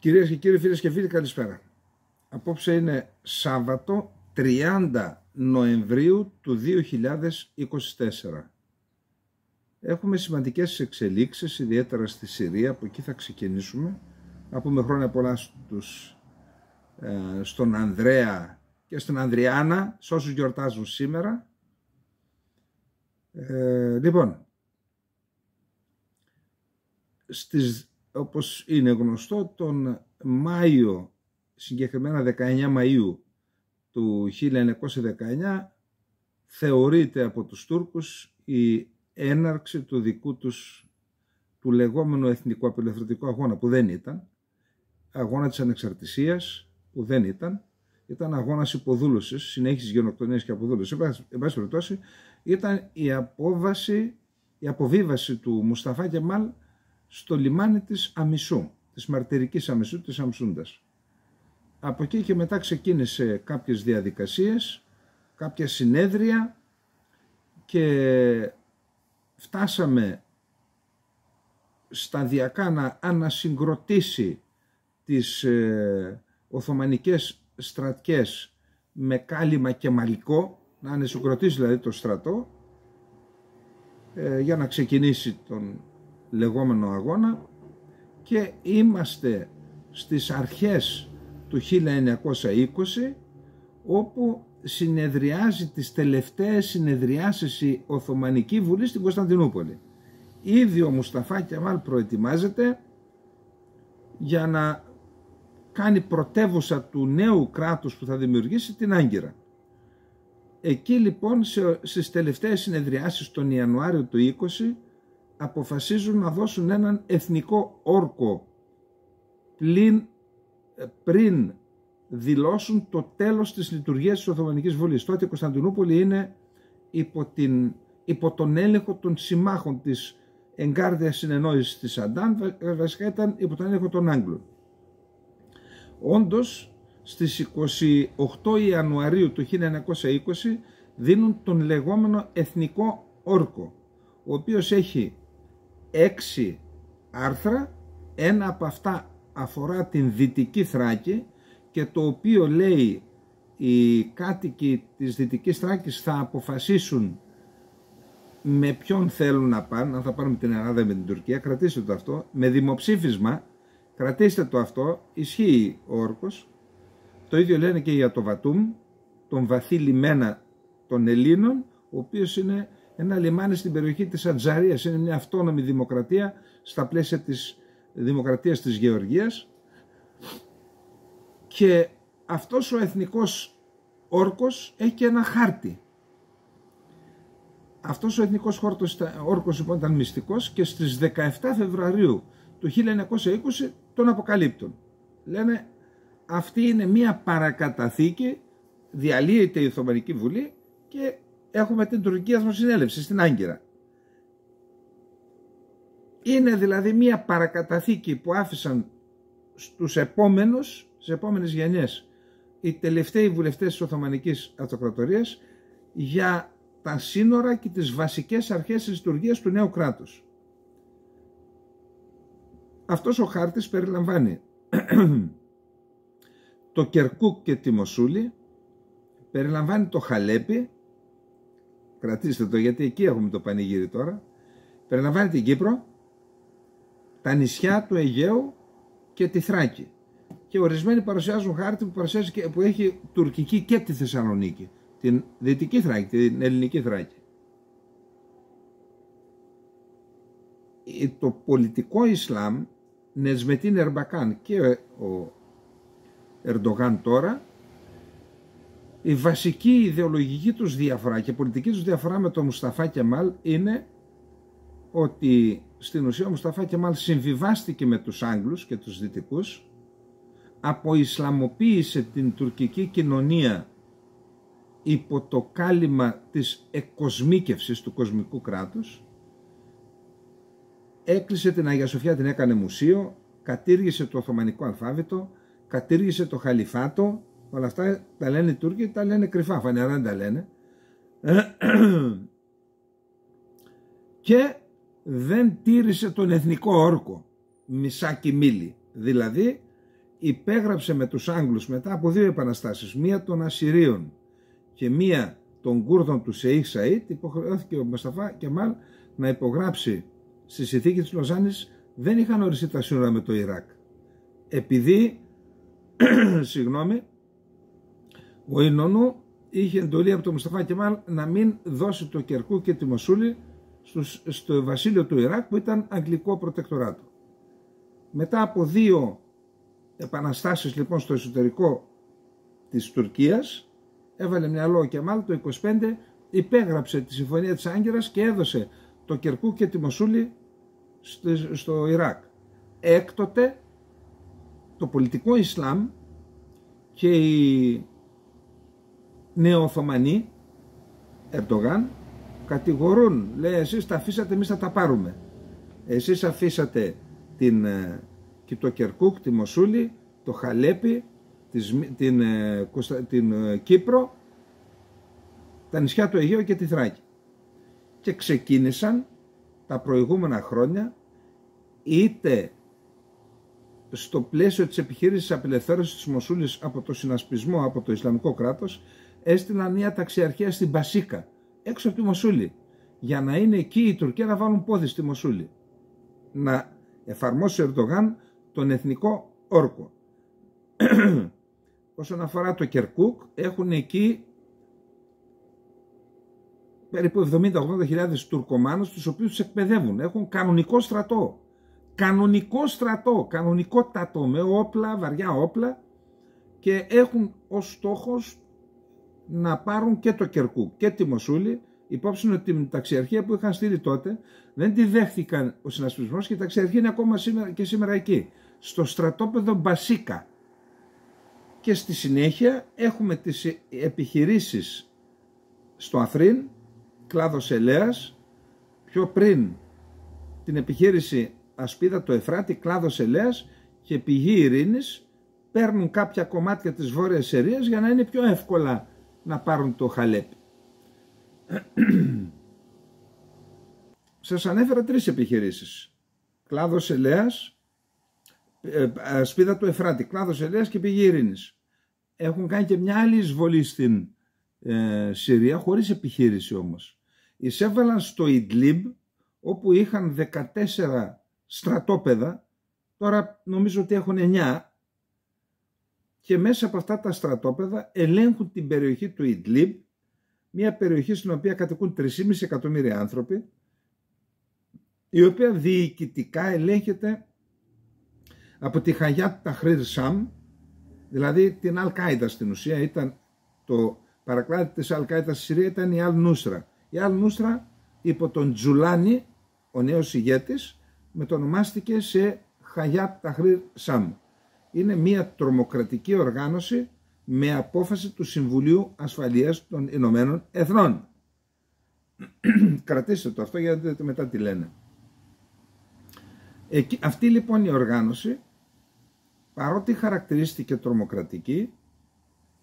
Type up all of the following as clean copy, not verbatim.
Κυρίες και κύριοι, φίλες και φίλοι, καλησπέρα. Απόψε είναι Σάββατο 30 Νοεμβρίου του 2024. Έχουμε σημαντικές εξελίξεις, ιδιαίτερα στη Συρία, από εκεί θα ξεκινήσουμε. Να πούμε χρόνια πολλά στον Ανδρέα και στην Ανδριάνα, σε όσους γιορτάζουν σήμερα. Λοιπόν, όπως είναι γνωστό, τον Μάιο, συγκεκριμένα 19 Μαΐου του 1919, θεωρείται από τους Τούρκους η έναρξη του δικού τους του λεγόμενου εθνικού απελευθερωτικού αγώνα, που δεν ήταν, αγώνα της ανεξαρτησίας, που δεν ήταν αγώνας υποδούλωσης, συνέχισης γενοκτονίας και αποδούλωσης. Εν πάση περιπτώσει, ήταν η αποβίβαση του Μουσταφά Κεμάλ στο λιμάνι της Αμισού, της μαρτυρικής Αμισού, της Αμσούντας. Από εκεί και μετά ξεκίνησε κάποιες διαδικασίες, κάποια συνέδρια και φτάσαμε σταδιακά να ανασυγκροτήσει τις Οθωμανικές στρατιές με κάλυμα και μαλικό, να ανασυγκροτήσει δηλαδή το στρατό για να ξεκινήσει τον λεγόμενο αγώνα, και είμαστε στις αρχές του 1920, όπου συνεδριάζει τις τελευταίες συνεδριάσεις η Οθωμανική Βουλή στην Κωνσταντινούπολη. Ήδη ο Μουσταφά Κεμάλ προετοιμάζεται για να κάνει πρωτεύουσα του νέου κράτους που θα δημιουργήσει την Άγκυρα. Εκεί λοιπόν στις τελευταίες συνεδριάσεις τον Ιανουάριο του 20 αποφασίζουν να δώσουν έναν εθνικό όρκο πριν δηλώσουν το τέλος της λειτουργίας της Οθωμανικής Βουλής. Τότε η Κωνσταντινούπολη είναι υπό τον έλεγχο των συμμάχων της εγκάρδιας συνεννόησης της Αντάν, βασικά ήταν υπό τον έλεγχο των Άγγλων. Όντως, στις 28 Ιανουαρίου του 1920 δίνουν τον λεγόμενο εθνικό όρκο, ο οποίος έχει 6 άρθρα. Ένα από αυτά αφορά την Δυτική Θράκη, και το οποίο λέει οι κάτοικοι της Δυτικής Θράκης θα αποφασίσουν με ποιον θέλουν να πάνε, αν θα πάνε με την Ελλάδα ή με την Τουρκία. Κρατήστε το αυτό, με δημοψήφισμα, κρατήστε το αυτό, ισχύει ο όρκος. Το ίδιο λένε και για το Βατούμ, τον βαθύ λιμένα των Ελλήνων, ο οποίος είναι ένα λιμάνι στην περιοχή της Ατζαρίας, είναι μια αυτόνομη δημοκρατία στα πλαίσια της δημοκρατίας της Γεωργίας. Και αυτός ο εθνικός όρκος έχει και ένα χάρτη. Αυτός ο εθνικός όρκος λοιπόν ήταν μυστικός, και στις 17 Φεβρουαρίου του 1920 τον αποκαλύπτουν. Λένε αυτή είναι μια παρακαταθήκη, διαλύεται η Οθωμανική Βουλή και έχουμε την τουρκική εθνοσυνέλευση στην Άγκυρα. Είναι δηλαδή μια παρακαταθήκη που άφησαν στους επόμενες γενιές οι τελευταίοι βουλευτές της Οθωμανικής Αυτοκρατορίας για τα σύνορα και τις βασικές αρχές της λειτουργίας του νέου κράτους. Αυτός ο χάρτης περιλαμβάνει το Κερκούκ και τη Μοσούλη, περιλαμβάνει το Χαλέπι, κρατήστε το γιατί εκεί έχουμε το πανηγύρι τώρα, περιλαμβάνει την Κύπρο, τα νησιά του Αιγαίου και τη Θράκη. Και ορισμένοι παρουσιάζουν χάρτη που έχει τουρκική και τη Θεσσαλονίκη, την Δυτική Θράκη, την ελληνική Θράκη. Το πολιτικό Ισλάμ, Νεσμετίν Ερμπακάν και ο Ερντογάν τώρα, η βασική ιδεολογική τους διαφορά και πολιτική τους διαφορά με τον Μουσταφά Κεμάλ είναι ότι στην ουσία ο Μουσταφά Κεμάλ συμβιβάστηκε με τους Άγγλους και τους Δυτικούς, αποϊσλαμοποίησε την τουρκική κοινωνία υπό το κάλυμα της εκκοσμίκευσης του κοσμικού κράτους, έκλεισε την Αγία Σοφιά, την έκανε μουσείο, κατήργησε το Οθωμανικό αλφάβητο, κατήργησε το Χαλιφάτο. Όλα αυτά τα λένε οι Τούρκοι, τα λένε κρυφά, φανερά δεν τα λένε, και δεν τήρησε τον εθνικό όρκο, Μισάκι Μίλη, δηλαδή υπέγραψε με τους Άγγλους μετά από 2 επαναστάσεις, μία των Ασσυρίων και μία των Κούρδων του Σεϊχ Σαΐντ, υποχρεώθηκε ο Μουσταφά Κεμάλ να υπογράψει στη συνθήκη της Λοζάνης. Δεν είχαν οριστεί τα σύνορα με το Ιράκ, επειδή ο Ινωνού είχε εντολή από τον Μουσταφά Κεμάλ να μην δώσει το Κερκούκ και τη Μοσούλη στο βασίλειο του Ιράκ, που ήταν αγγλικό προτεκτοράτο. Μετά από 2 επαναστάσεις λοιπόν στο εσωτερικό της Τουρκίας, έβαλε μυαλό ο Κεμάλ το 25, υπέγραψε τη Συμφωνία της Άγκυρας και έδωσε το Κερκούκ και τη Μοσούλη στο Ιράκ. Έκτοτε το πολιτικό Ισλάμ και οι νεοοθωμανοί, Ερντογάν, κατηγορούν, λέει, εσείς τα αφήσατε, εμείς θα τα πάρουμε. Εσείς αφήσατε και το Κερκούκ, τη Μοσούλη, το Χαλέπι, την Κύπρο, τα νησιά του Αιγαίου και τη Θράκη. Και ξεκίνησαν τα προηγούμενα χρόνια, είτε στο πλαίσιο της επιχείρησης απελευθέρωσης της Μοσούλης από το συνασπισμό, από το Ισλαμικό κράτος, έστειλαν μια ταξιαρχία στην Μπασίκα, έξω από τη Μοσούλη, για να είναι εκεί η Τουρκία να βάλουν πόδι στη Μοσούλη, να εφαρμόσει ο Ερντογάν τον εθνικό όρκο. Όσον αφορά το Κερκούκ, έχουν εκεί περίπου 70-80.000 Τουρκομάνους, τους οποίους τους εκπαιδεύουν. Έχουν κανονικό στρατό, κανονικότατο, με όπλα, βαριά όπλα, και έχουν ως στόχος να πάρουν και το Κερκούκ και τη Μοσούλη. Υπόψη ότι την ταξιαρχία που είχαν στείλει τότε δεν τη δέχτηκαν ο συνασπισμός και η ταξιαρχία είναι ακόμα σήμερα εκεί, στο στρατόπεδο Μπασίκα. Και στη συνέχεια έχουμε τις επιχειρήσεις στο Αφρίν, κλάδος Ελέας, πιο πριν την επιχείρηση Ασπίδα το Εφράτη, κλάδος Ελέας και πηγή Ειρήνης, παίρνουν κάποια κομμάτια της Βόρειας Συρίας για να είναι πιο εύκολα να πάρουν το Χαλέπι. Σας ανέφερα 3 επιχειρήσεις. Κλάδος Ελέας, Ασπίδα του Εφράτη, κλάδος Ελέας και πηγή Ειρήνης. Έχουν κάνει και μια άλλη εισβολή στην Συρία, χωρίς επιχείρηση όμως. Εισέβαλαν στο Ιντλίμπ, όπου είχαν 14 στρατόπεδα, τώρα νομίζω ότι έχουν 9, και μέσα από αυτά τα στρατόπεδα ελέγχουν την περιοχή του Ιντλίμπ, μια περιοχή στην οποία κατοικούν 3,5 εκατομμύρια άνθρωποι, η οποία διοικητικά ελέγχεται από τη Χαγιάτ Ταχρήρ Σαμ, δηλαδή την Αλ-Κάιντα στην ουσία. Ήταν το παρακλάδι της Αλ-Κάιντα στη Συρία, ήταν η Αλ-Νούσρα. Η Αλ-Νούσρα υπό τον Τζουλάνι, ο νέος ηγέτης, μετονομάστηκε σε Χαγιάτ Ταχρήρ Σαμ. Είναι μια τρομοκρατική οργάνωση με απόφαση του Συμβουλίου Ασφαλείας των Ηνωμένων Εθνών. Κρατήστε το αυτό για να δείτε μετά τι λένε. Αυτή λοιπόν η οργάνωση, παρότι χαρακτηρίστηκε τρομοκρατική,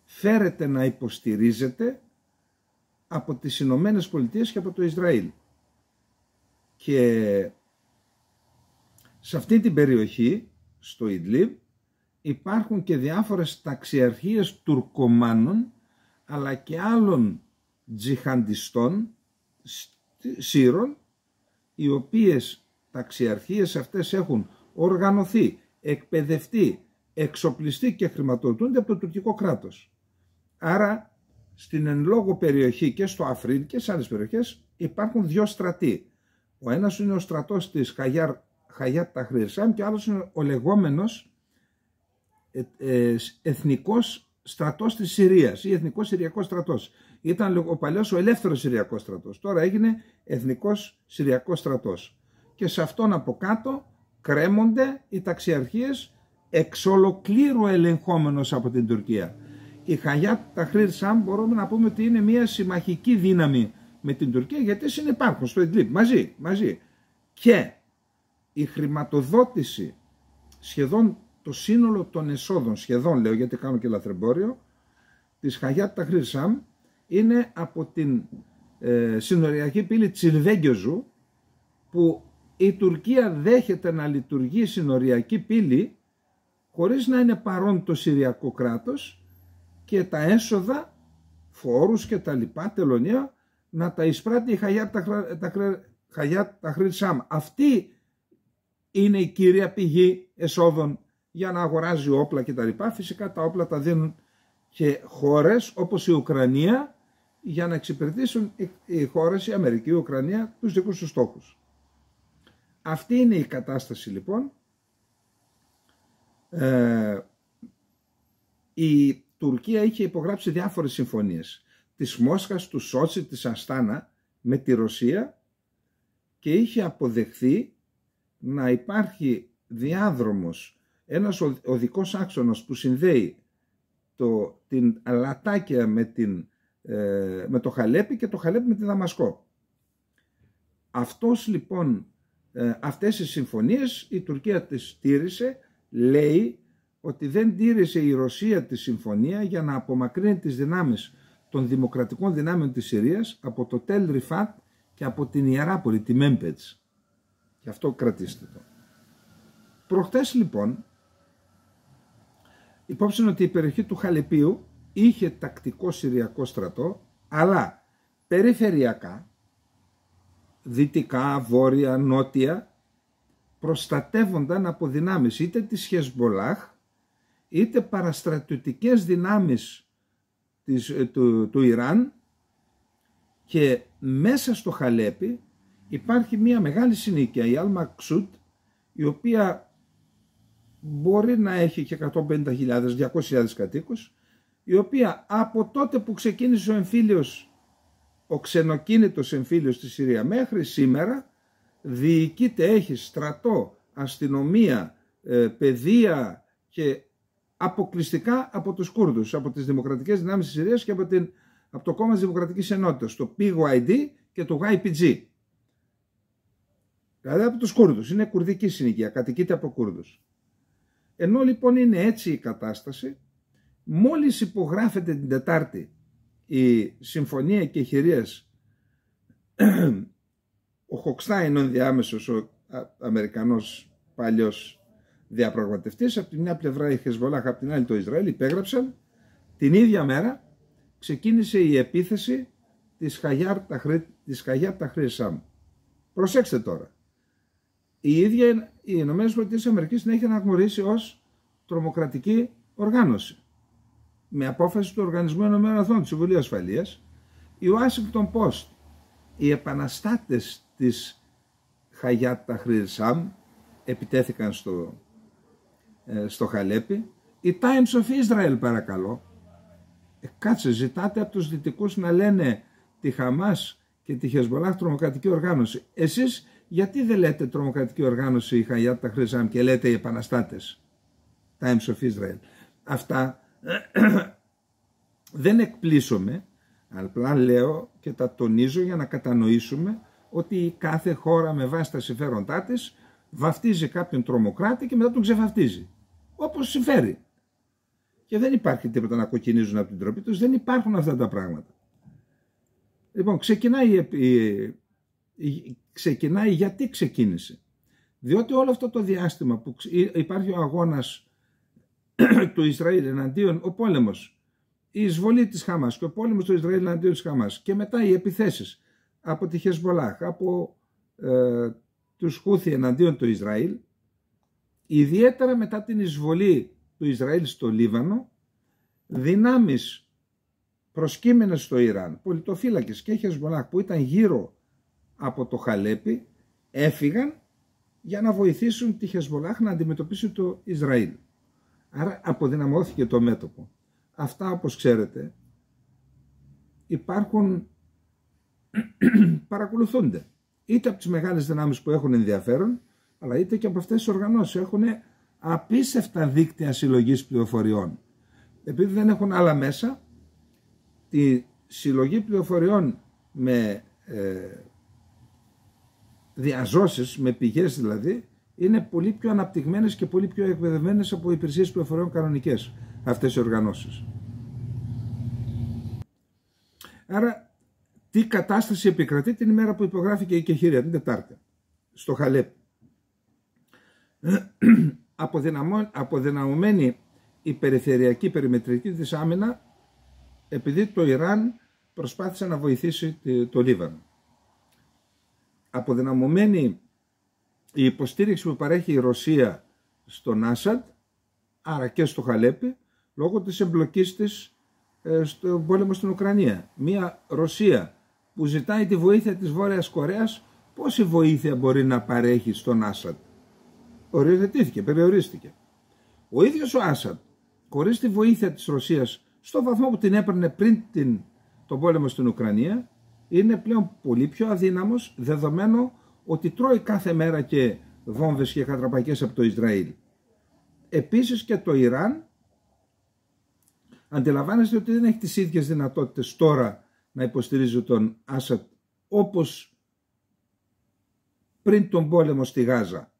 φέρεται να υποστηρίζεται από τις Ηνωμένες Πολιτείες και από το Ισραήλ. Και σε αυτή την περιοχή, στο Ιντλίμπ, υπάρχουν και διάφορες ταξιαρχίες Τουρκομάνων, αλλά και άλλων τζιχαντιστών Σύρων, οι οποίες ταξιαρχίες αυτές έχουν οργανωθεί, εκπαιδευτεί, εξοπλιστεί και χρηματοδοτούνται από το τουρκικό κράτος. Άρα στην εν λόγω περιοχή και στο Αφρίν και σε άλλες περιοχές υπάρχουν 2 στρατοί. Ο ένας είναι ο στρατός της Χαγιάτ Ταχρήρ Σαμ και ο άλλος είναι ο λεγόμενος εθνικός στρατός της Συρίας ή εθνικός Συριακός στρατός. Ήταν ο παλιός ο ελεύθερος Συριακός στρατός, τώρα έγινε εθνικός Συριακός στρατός. Και σε αυτόν από κάτω κρέμονται οι ταξιαρχίες εξ ολοκλήρου ελεγχόμενος από την Τουρκία. Η Χαγιάτ Ταχρήρ Σαμ μπορούμε να πούμε ότι είναι μια συμμαχική δύναμη με την Τουρκία, γιατί συνυπάρχουν στο Ιντλίμπ μαζί. Και η χρηματοδότηση, σχεδόν το σύνολο των εσόδων, σχεδόν λέω γιατί κάνω και λαθρεμπόριο, της Χαγιάτ Ταχρήρ Σαμ είναι από την συνοριακή πύλη Τσιλβέγγιοζου, που η Τουρκία δέχεται να λειτουργεί συνοριακή πύλη χωρίς να είναι παρόν το Συριακό κράτος και τα έσοδα, φόρους και τα λοιπά, τελωνία, να τα εισπράττει η Χαγιάτ Ταχρήρ Σαμ. Αυτή είναι η κύρια πηγή εσόδων για να αγοράζει όπλα και τα λοιπά. Φυσικά τα όπλα τα δίνουν και χώρες όπως η Ουκρανία για να εξυπηρετήσουν οι χώρες, η Αμερική, η Ουκρανία, τους δικούς τους στόχους. Αυτή είναι η κατάσταση λοιπόν. Η Τουρκία είχε υπογράψει διάφορες συμφωνίες. Της Μόσχας, του Σότσι, της Αστάνα με τη Ρωσία και είχε αποδεχθεί να υπάρχει διάδρομος, ένας οδικός άξονας που συνδέει την Λατάκια με το Χαλέπι και το Χαλέπι με τη Δαμασκό. Αυτές οι συμφωνίες η Τουρκία τις τήρησε. Λέει ότι δεν τήρησε η Ρωσία τη συμφωνία για να απομακρύνει τις δυνάμεις των δημοκρατικών δυνάμεων της Συρίας από το Τελ Ριφάτ και από την Ιεράπολη, τη Μέμπετς. Γι' αυτό κρατήστε το. Προχτές λοιπόν υπόψη ότι η περιοχή του Χαλεπίου είχε τακτικό Συριακό στρατό, αλλά περιφερειακά, δυτικά, βόρεια, νότια, προστατεύονταν από δυνάμεις είτε της Χεσμολάχ, είτε παραστρατιωτικές δυνάμεις του Ιράν, και μέσα στο Χαλέπι υπάρχει μια μεγάλη συνοικία, η Αλ-Μαξούτ, η οποία μπορεί να έχει και 150.000, 200.000 κατοίκους, η οποία από τότε που ξεκίνησε ο εμφύλιος, ο ξενοκίνητος εμφύλιος στη Συρία μέχρι σήμερα, διοικείται, έχει στρατό, αστυνομία, παιδεία και αποκλειστικά από τους Κούρδους, από τις δημοκρατικές δυνάμεις της Συρίας και από το κόμμα της Δημοκρατικής Ενότητας, το PYD και το YPG. Δηλαδή από τους Κούρδους, είναι κουρδική συνοικία, κατοικείται από Κούρδους. Ενώ λοιπόν είναι έτσι η κατάσταση, μόλις υπογράφεται την Τετάρτη η Συμφωνία Εκεχηρίας, ο Χοκστάιν, ο ενδιάμεσος, ο Αμερικανός παλιός διαπραγματευτής, από τη μια πλευρά η Χεσμολάχ, από την άλλη το Ισραήλ, υπέγραψαν. Την ίδια μέρα ξεκίνησε η επίθεση της Χαγιάτ Ταχρήρ Σαμ. Προσέξτε τώρα. Η ίδια οι Ηνωμένες Πολιτείες Αμερικής την έχει αναγνωρίσει ως τρομοκρατική οργάνωση. Με απόφαση του Οργανισμού Ηνωμένων Εθνών, του Συμβουλίου Ασφαλείας, η Washington Post, οι επαναστάτες της Χαγιάτ Ταχρήρ Σαμ επιτέθηκαν στο Χαλέπι. Η Times of Israel, παρακαλώ, κάτσε, ζητάτε από τους δυτικούς να λένε τη Χαμάς και τη Χεσμολάχ τρομοκρατική οργάνωση. Εσείς γιατί δεν λέτε τρομοκρατική οργάνωση η Χαγιάτ Ταχρήρ Σαμ και λέτε οι επαναστάτες? Times of Israel. Αυτά δεν εκπλήσωμαι, απλά λέω και τα τονίζω για να κατανοήσουμε ότι κάθε χώρα με βάση τα συμφέροντά της βαφτίζει κάποιον τρομοκράτη και μετά τον ξεβαφτίζει όπως συμφέρει. Και δεν υπάρχει τίποτα να κοκκινίζουν από την τροπή τους, δεν υπάρχουν αυτά τα πράγματα. Λοιπόν, ξεκινάει γιατί ξεκίνησε? Διότι όλο αυτό το διάστημα που υπάρχει ο αγώνας του Ισραήλ εναντίον, ο πόλεμος, η εισβολή της Χαμάς και ο πόλεμος του Ισραήλ εναντίον της Χαμάς και μετά οι επιθέσεις από τη Χεσμολάχ, από τους Χούθι εναντίον του Ισραήλ, ιδιαίτερα μετά την εισβολή του Ισραήλ στο Λίβανο, δυνάμεις προσκύμενες στο Ιράν, πολιτοφύλακες και Χεσμολάχ που ήταν γύρω από το Χαλέπι, έφυγαν για να βοηθήσουν τη Χεσμολάχ να αντιμετωπίσει το Ισραήλ. Άρα αποδυναμώθηκε το μέτωπο. Αυτά, όπως ξέρετε, υπάρχουν, παρακολουθούνται είτε από τις μεγάλες δυνάμεις που έχουν ενδιαφέρον, αλλά είτε και από αυτές τις οργανώσεις. Έχουν απίστευτα δίκτυα συλλογής πληροφοριών. Επειδή δεν έχουν άλλα μέσα, τη συλλογή πληροφοριών με διαζώσεις, με πηγές δηλαδή, είναι πολύ πιο αναπτυγμένες και πολύ πιο εκπαιδευμένες από υπηρεσίες πληροφοριών κανονικές αυτές οι οργανώσεις. Άρα, τι κατάσταση επικρατεί την ημέρα που υπογράφηκε η Εκεχηρία, την Τετάρτη, στο Χαλέπι? αποδυναμωμένη η περιφερειακή περιμετρική της άμυνα, επειδή το Ιράν προσπάθησε να βοηθήσει το Λίβανο. Αποδυναμωμένη η υποστήριξη που παρέχει η Ρωσία στον Άσαντ, άρα και στο Χαλέπι, λόγω της εμπλοκής της στον πόλεμο στην Ουκρανία. Μια Ρωσία που ζητάει τη βοήθεια της Βόρειας Κορέας, πόση βοήθεια μπορεί να παρέχει στον Άσαντ? Οριοθετήθηκε, περιορίστηκε. Ο ίδιος ο Άσαντ, χωρίς τη βοήθεια της Ρωσίας, στο βαθμό που την έπαιρνε πριν τον πόλεμο στην Ουκρανία, είναι πλέον πολύ πιο αδύναμος, δεδομένο ότι τρώει κάθε μέρα και βόμβες και χατραπακές από το Ισραήλ. Επίσης και το Ιράν, αντιλαμβάνεστε ότι δεν έχει τις ίδιες δυνατότητες τώρα να υποστηρίζει τον Άσαντ όπως πριν τον πόλεμο στη Γάζα.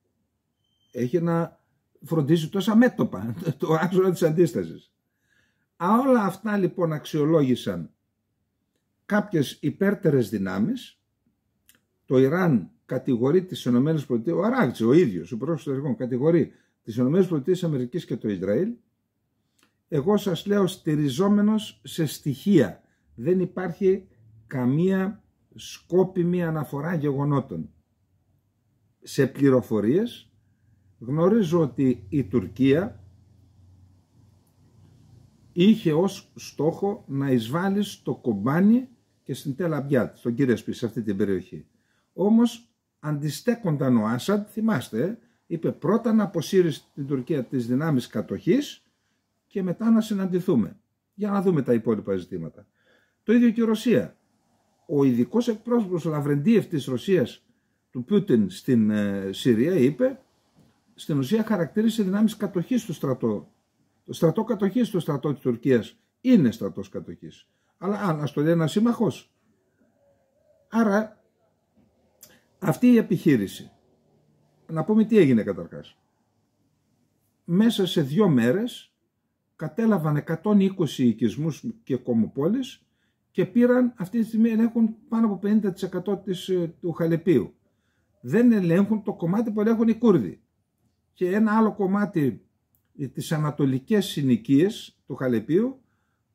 Έχει να φροντίζει τόσα μέτωπα, το άξονα της αντίστασης. Όλα αυτά λοιπόν αξιολόγησαν κάποιες υπέρτερες δυνάμεις. Το Ιράν κατηγορεί τις ΗΠΑ, ο Αράκτσι ο ίδιος, ο υπουργός εξωτερικών, κατηγορεί τις ΗΠΑ και το Ισραήλ. Εγώ σας λέω στηριζόμενος σε στοιχεία. Δεν υπάρχει καμία σκόπιμη αναφορά γεγονότων. Σε πληροφορίες γνωρίζω ότι η Τουρκία είχε ως στόχο να εισβάλλει στο Κομπάνι και στην Τελ Αμπιάτ, στον Κυρεσπή, σε αυτή την περιοχή. Όμως αντιστέκονταν ο Άσαντ, θυμάστε, είπε πρώτα να αποσύρει στην Τουρκία τις δυνάμεις κατοχής και μετά να συναντηθούμε για να δούμε τα υπόλοιπα ζητήματα. Το ίδιο και η Ρωσία. Ο ειδικός εκπρόσωπος Λαβρεντίεφ της Ρωσίας, του Πούτιν στην Συρία, είπε, στην ουσία χαρακτήρισε δυνάμεις κατοχής του στρατό. Το στρατό κατοχής του στρατό της Τουρκίας είναι στρατός κατοχής. Αλλά ας το λέει ένας σύμμαχος. Άρα αυτή η επιχείρηση, να πούμε τι έγινε καταρχάς. Μέσα σε 2 μέρες κατέλαβαν 120 οικισμούς και κομμοπόλεις και πήραν, αυτή τη στιγμή ελέγχουν πάνω από 50% του Χαλεπίου. Δεν ελέγχουν το κομμάτι που ελέγχουν οι Κούρδοι. Και ένα άλλο κομμάτι, τις ανατολικές συνοικίες του Χαλεπίου,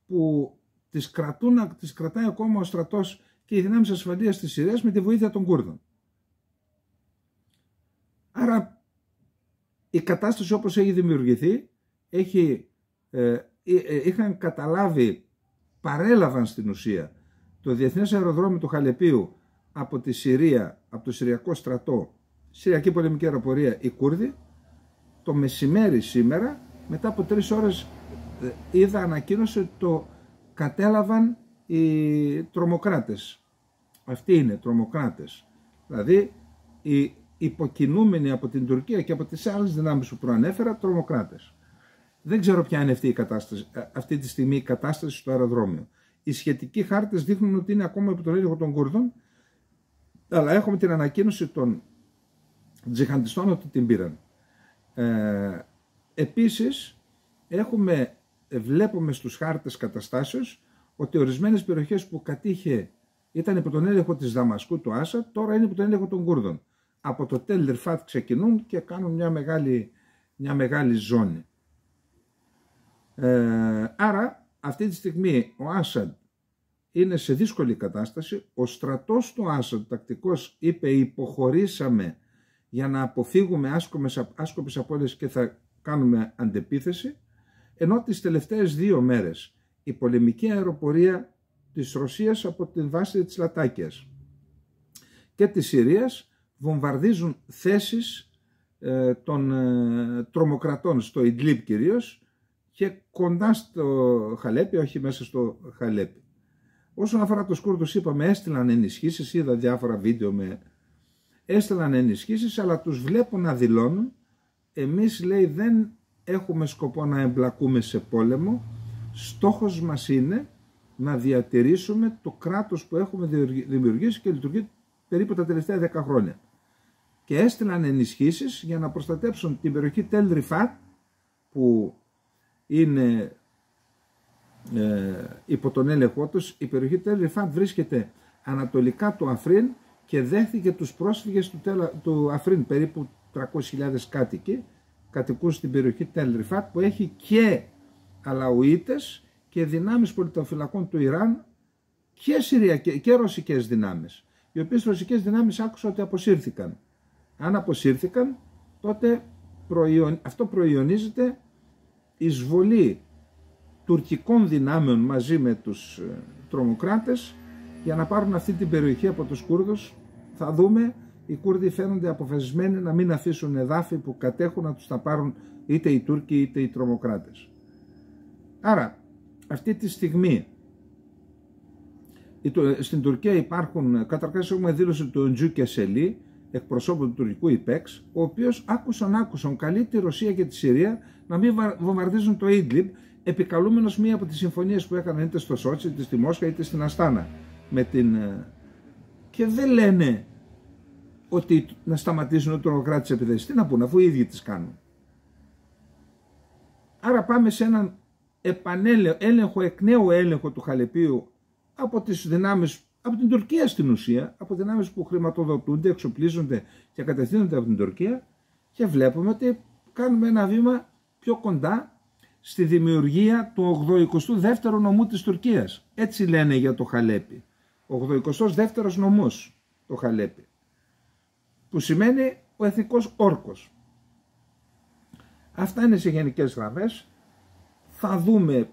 που τις κρατάει ακόμα ο στρατός και οι δυνάμεις ασφαλείας της Συρίας με τη βοήθεια των Κούρδων. Άρα η κατάσταση όπως έχει δημιουργηθεί, είχαν καταλάβει, παρέλαβαν στην ουσία το Διεθνές Αεροδρόμιο του Χαλεπίου από τη Συρία, από το Συριακό στρατό, Συριακή Πολεμική Αεροπορία, οι Κούρδοι. Το μεσημέρι σήμερα, μετά από 3 ώρες, είδα ανακοίνωση ότι το κατέλαβαν οι τρομοκράτες. Αυτοί είναι τρομοκράτες. Δηλαδή οι υποκινούμενοι από την Τουρκία και από τις άλλες δυνάμεις που προανέφερα, τρομοκράτες. Δεν ξέρω ποια είναι αυτή τη στιγμή η κατάσταση στο αεροδρόμιο. Οι σχετικοί χάρτες δείχνουν ότι είναι ακόμα υπό τον έλεγχο των Κούρδων, αλλά έχουμε την ανακοίνωση των τζιχαντιστών ότι την πήραν. Επίσης βλέπουμε στους χάρτες καταστάσεως ότι ορισμένες περιοχές που κατήχε, ήταν υπό τον έλεγχο της Δαμασκού του Άσαντ, τώρα είναι υπό τον έλεγχο των Κούρδων. Από το Τελ Ριφάτ ξεκινούν και κάνουν μια μεγάλη ζώνη. Άρα αυτή τη στιγμή ο Άσαντ είναι σε δύσκολη κατάσταση. Ο στρατός του Άσαντ τακτικός είπε υποχωρήσαμε για να αποφύγουμε άσκοπες απώλειες και θα κάνουμε αντεπίθεση, ενώ τις τελευταίες 2 μέρες η πολεμική αεροπορία της Ρωσίας από την βάση της Λατάκιας και της Συρίας βομβαρδίζουν θέσεις των τρομοκρατών στο Ιντλίμπ κυρίως και κοντά στο Χαλέπι, όχι μέσα στο Χαλέπι. Όσον αφορά τους Κούρδους, είπαμε, έστειλαν ενισχύσεις, είδα διάφορα βίντεο έστειλαν ενισχύσεις, αλλά τους βλέπω να δηλώνουν, εμείς, λέει, δεν έχουμε σκοπό να εμπλακούμε σε πόλεμο, στόχος μας είναι να διατηρήσουμε το κράτος που έχουμε δημιουργήσει και λειτουργεί περίπου τα τελευταία 10 χρόνια. Και έστειλαν ενισχύσεις για να προστατέψουν την περιοχή Τελ Ριφάτ, που είναι υπό τον έλεγχό τους. Η περιοχή Τελ Ριφάτ βρίσκεται ανατολικά του Αφρίν και δέχθηκε τους πρόσφυγες του Αφρίν, περίπου 300.000 κάτοικοι, κατοικούν στην περιοχή Τελ Ριφάτ, που έχει και Αλαουίτες και δυνάμεις πολιτοφυλακών του Ιράν και Συριακές και ρωσικές δυνάμεις, οι οποίες ρωσικές δυνάμεις άκουσα ότι αποσύρθηκαν. Αν αποσύρθηκαν, τότε αυτό προϊονίζεται εισβολή τουρκικών δυνάμεων μαζί με τους τρομοκράτες για να πάρουν αυτή την περιοχή από τους Κούρδους. Θα δούμε, οι Κούρδοι φαίνονται αποφασισμένοι να μην αφήσουν εδάφη που κατέχουν να τους τα πάρουν είτε οι Τούρκοι είτε οι τρομοκράτες. Άρα αυτή τη στιγμή στην Τουρκία υπάρχουν, καταρχάς έχουμε δήλωση του Εντζού Κεσελή, εκπροσώπου του τουρκικού ΙΠΕΞ, ο οποίος άκουσαν καλεί τη Ρωσία και τη Συρία να μην βομβαρδίζουν το Ίντλιμπ, επικαλούμενος μία από τις συμφωνίες που έκαναν είτε στο Σότσι, είτε στη Μόσχα, είτε στην Αστάνα. Και δεν λένε ότι να σταματήσουν οι τρομοκράτες επιθέσεις. Τι να πούνε, αφού οι ίδιοι τις κάνουν. Άρα πάμε σε έναν εκ νέου έλεγχο του Χαλεπίου από τις δυνάμεις, από την Τουρκία στην ουσία, από δυνάμεις που χρηματοδοτούνται, εξοπλίζονται και κατευθύνονται από την Τουρκία, και βλέπουμε ότι κάνουμε ένα βήμα πιο κοντά στη δημιουργία του 82ου νομού της Τουρκίας. Έτσι λένε για το Χαλέπι. Ο 82ος νομός το Χαλέπι, που σημαίνει ο εθνικός όρκος. Αυτά είναι σε γενικές γραμμές. Θα δούμε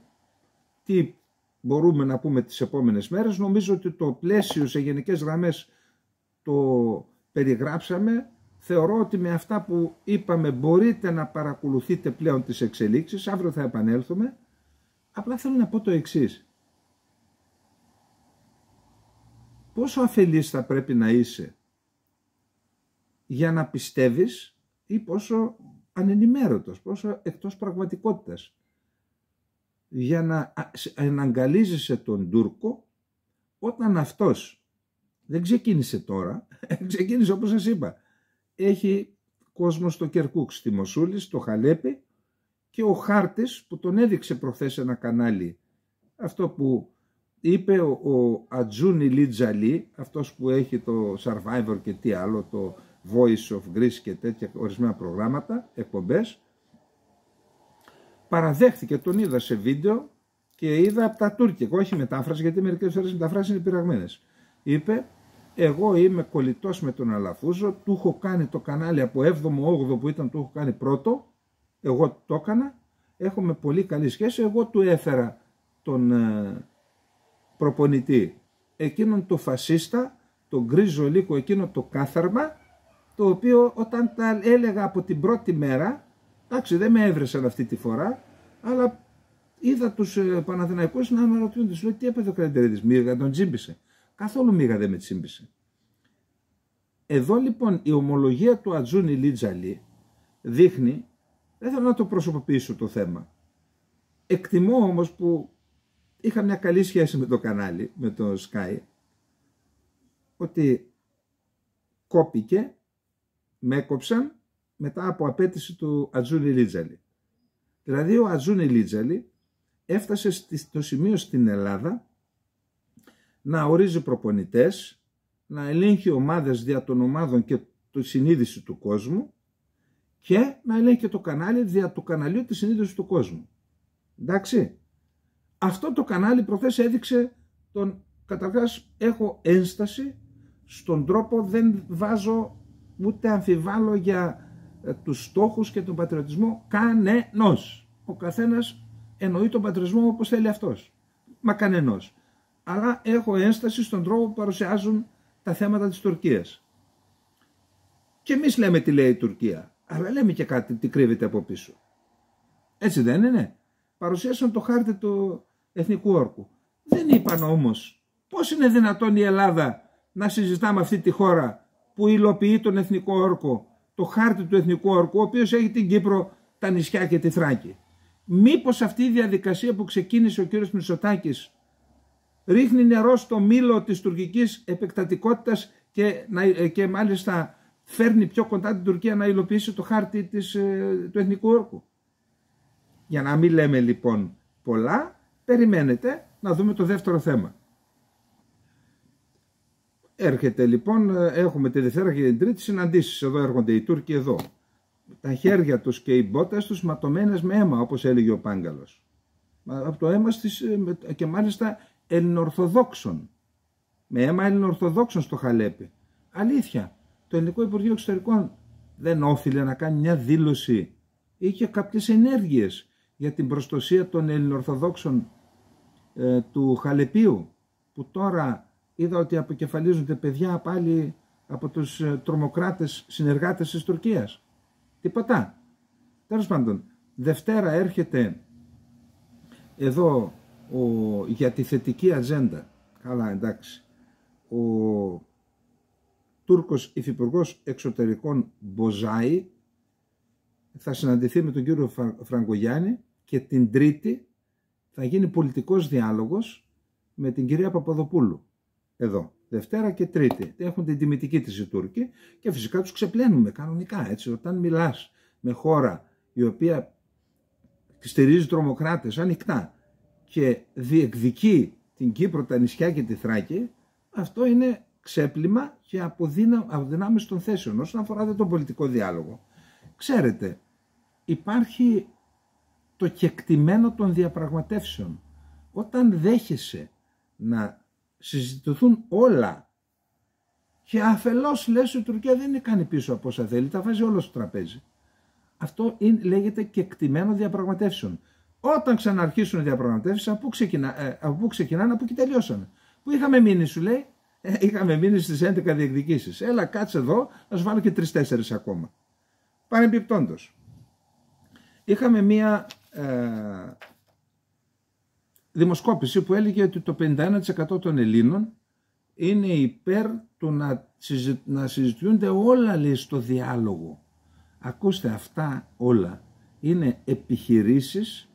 τι μπορούμε να πούμε τις επόμενες μέρες. Νομίζω ότι το πλαίσιο σε γενικές γραμμές το περιγράψαμε. Θεωρώ ότι με αυτά που είπαμε μπορείτε να παρακολουθείτε πλέον τις εξελίξεις. Αύριο θα επανέλθουμε. Απλά θέλω να πω το εξής. Πόσο αφελής θα πρέπει να είσαι για να πιστεύεις, ή πόσο ανενημέρωτος, πόσο εκτός πραγματικότητας, για να εναγκαλίζεσαι τον Τούρκο όταν αυτός δεν ξεκίνησε τώρα, ξεκίνησε όπως σας είπα. Έχει κόσμο στο Κερκούκ, στη Μοσούλη, στο Χαλέπι, και ο χάρτης που τον έδειξε προχθές ένα κανάλι, αυτό που είπε ο Ατζούνι Λιτζαλή, αυτός που έχει το Survivor και τι άλλο, το Voice of Greece και τέτοια ορισμένα προγράμματα, εκπομπές, παραδέχθηκε, τον είδα σε βίντεο και είδα από τα τουρκικά, όχι μετάφραση, γιατί μερικές φορές μεταφράσεις είναι πειραγμένες. Είπε, εγώ είμαι κολλητός με τον Αλαφούζο, του έχω κάνει το κανάλι από 7ο-8ο που ήταν, του έχω κάνει πρώτο, εγώ το έκανα, έχουμε πολύ καλή σχέση, εγώ του έφερα τον προπονητή, εκείνον το φασίστα, τον γκρίζο λύκο, εκείνο το κάθαρμα, το οποίο όταν τα έλεγα από την πρώτη μέρα, εντάξει δεν με έβρεσαν αυτή τη φορά, αλλά είδα τους Παναθηναϊκούς να αναρωτιούνται, σου λέει τι έπαθε ο Καλεντερίδης, μίγα τον τσίμπησε. Καθόλου μίγα δεν με τσίμπησε. Εδώ λοιπόν η ομολογία του Ατζούνι Λιτζαλή δείχνει, δεν θέλω να το προσωποποιήσω το θέμα, εκτιμώ όμως που είχα μια καλή σχέση με το κανάλι, με το Sky, ότι κόπηκε, με έκοψαν μετά από απέτηση του Ατζούνι Λιτζαλή. Δηλαδή ο Ατζούνι Λιτζαλή έφτασε στο σημείο στην Ελλάδα να ορίζει προπονητές, να ελέγχει ομάδες δια των ομάδων και τη συνείδηση του κόσμου, και να ελέγχει το κανάλι δια του καναλιού τη συνείδηση του κόσμου. Εντάξει. Αυτό το κανάλι προχθές έδειξε καταρχάς έχω ένσταση στον τρόπο, δεν βάζω ούτε αμφιβάλλω για τους στόχους και τον πατριωτισμό κανενός. Ο καθένας εννοεί τον πατριωτισμό όπως θέλει αυτός. Μα κανενός. Αλλά έχω ένσταση στον τρόπο που παρουσιάζουν τα θέματα της Τουρκίας. Και εμείς λέμε τι λέει η Τουρκία, αλλά λέμε και κάτι τι κρύβεται από πίσω. Έτσι δεν είναι? Παρουσίασαν το χάρτη του εθνικού όρκου. Δεν είπαν όμως πώς είναι δυνατόν η Ελλάδα να συζητά με αυτή τη χώρα που υλοποιεί τον εθνικό όρκο, το χάρτη του εθνικού όρκου, ο οποίος έχει την Κύπρο, τα νησιά και τη Θράκη. Μήπως αυτή η διαδικασία που ξεκίνησε ο κύριος Μητσοτάκης ρίχνει νερό στο μήλο της τουρκικής επεκτατικότητας και μάλιστα φέρνει πιο κοντά την Τουρκία να υλοποιήσει το χάρτη του εθνικού όρκου? Για να μην λέμε λοιπόν πολλά, περιμένετε να δούμε το δεύτερο θέμα. Έρχεται λοιπόν, έχουμε τη Δευτέρα και την Τρίτη συναντήσεις, εδώ έρχονται οι Τούρκοι εδώ. τα χέρια τους και οι μπότες τους ματωμένες με αίμα, όπως έλεγε ο Πάγκαλος. Από το αίμα και μάλιστα Ελληνοορθοδόξων. Με αίμα Ελληνοορθοδόξων στο Χαλέπι. Αλήθεια, το Ελληνικό Υπουργείο Εξωτερικών δεν όφιλε να κάνει μια δήλωση, είχε κάποιες ενέργειες για την προστασία των Ελληνοορθοδόξων του Χαλεπίου, που τώρα είδα ότι αποκεφαλίζονται παιδιά πάλι από τους τρομοκράτες συνεργάτες της Τουρκίας. Τίποτα. Τέλος πάντων, Δευτέρα έρχεται εδώ για τη θετική ατζέντα. Καλά, εντάξει. Ο Τούρκος Υφυπουργός Εξωτερικών Μποζάη θα συναντηθεί με τον κύριο Φραγκογιάννη και την Τρίτη θα γίνει πολιτικός διάλογος με την κυρία Παπαδοπούλου. Εδώ, Δευτέρα και Τρίτη. Έχουν την τιμητική της οι Τούρκοι και φυσικά τους ξεπλένουμε κανονικά, έτσι. Όταν μιλάς με χώρα η οποία στηρίζει τρομοκράτες ανοιχτά και διεκδικεί την Κύπρο, τα νησιά και τη Θράκη, αυτό είναι ξέπλυμα και αποδυνάμωση των θέσεων. Όσον αφορά τον πολιτικό διάλογο, ξέρετε, υπάρχει το κεκτημένο των διαπραγματεύσεων. Όταν δέχεσαι να συζητηθούν όλα και αφελώς λες ότι η Τουρκία δεν είναι κάνει πίσω από όσα θέλει, τα βάζει όλο στο τραπέζι. Αυτό λέγεται κεκτημένο διαπραγματεύσεων. Όταν ξαναρχίσουν οι διαπραγματεύσεις, από πού ξεκινάνε, από εκεί τελειώσανε. Πού είχαμε μείνει, σου λέει, είχαμε μείνει στις 11 διεκδικήσεις. Έλα, κάτσε εδώ, να σου βάλω και 3-4 ακόμα. Παρεμπιπτόντως, είχαμε μία δημοσκόπηση που έλεγε ότι το 51% των Ελλήνων είναι υπέρ του να συζητιούνται όλα, λέει, στο διάλογο. Ακούστε, αυτά όλα είναι επιχειρήσεις,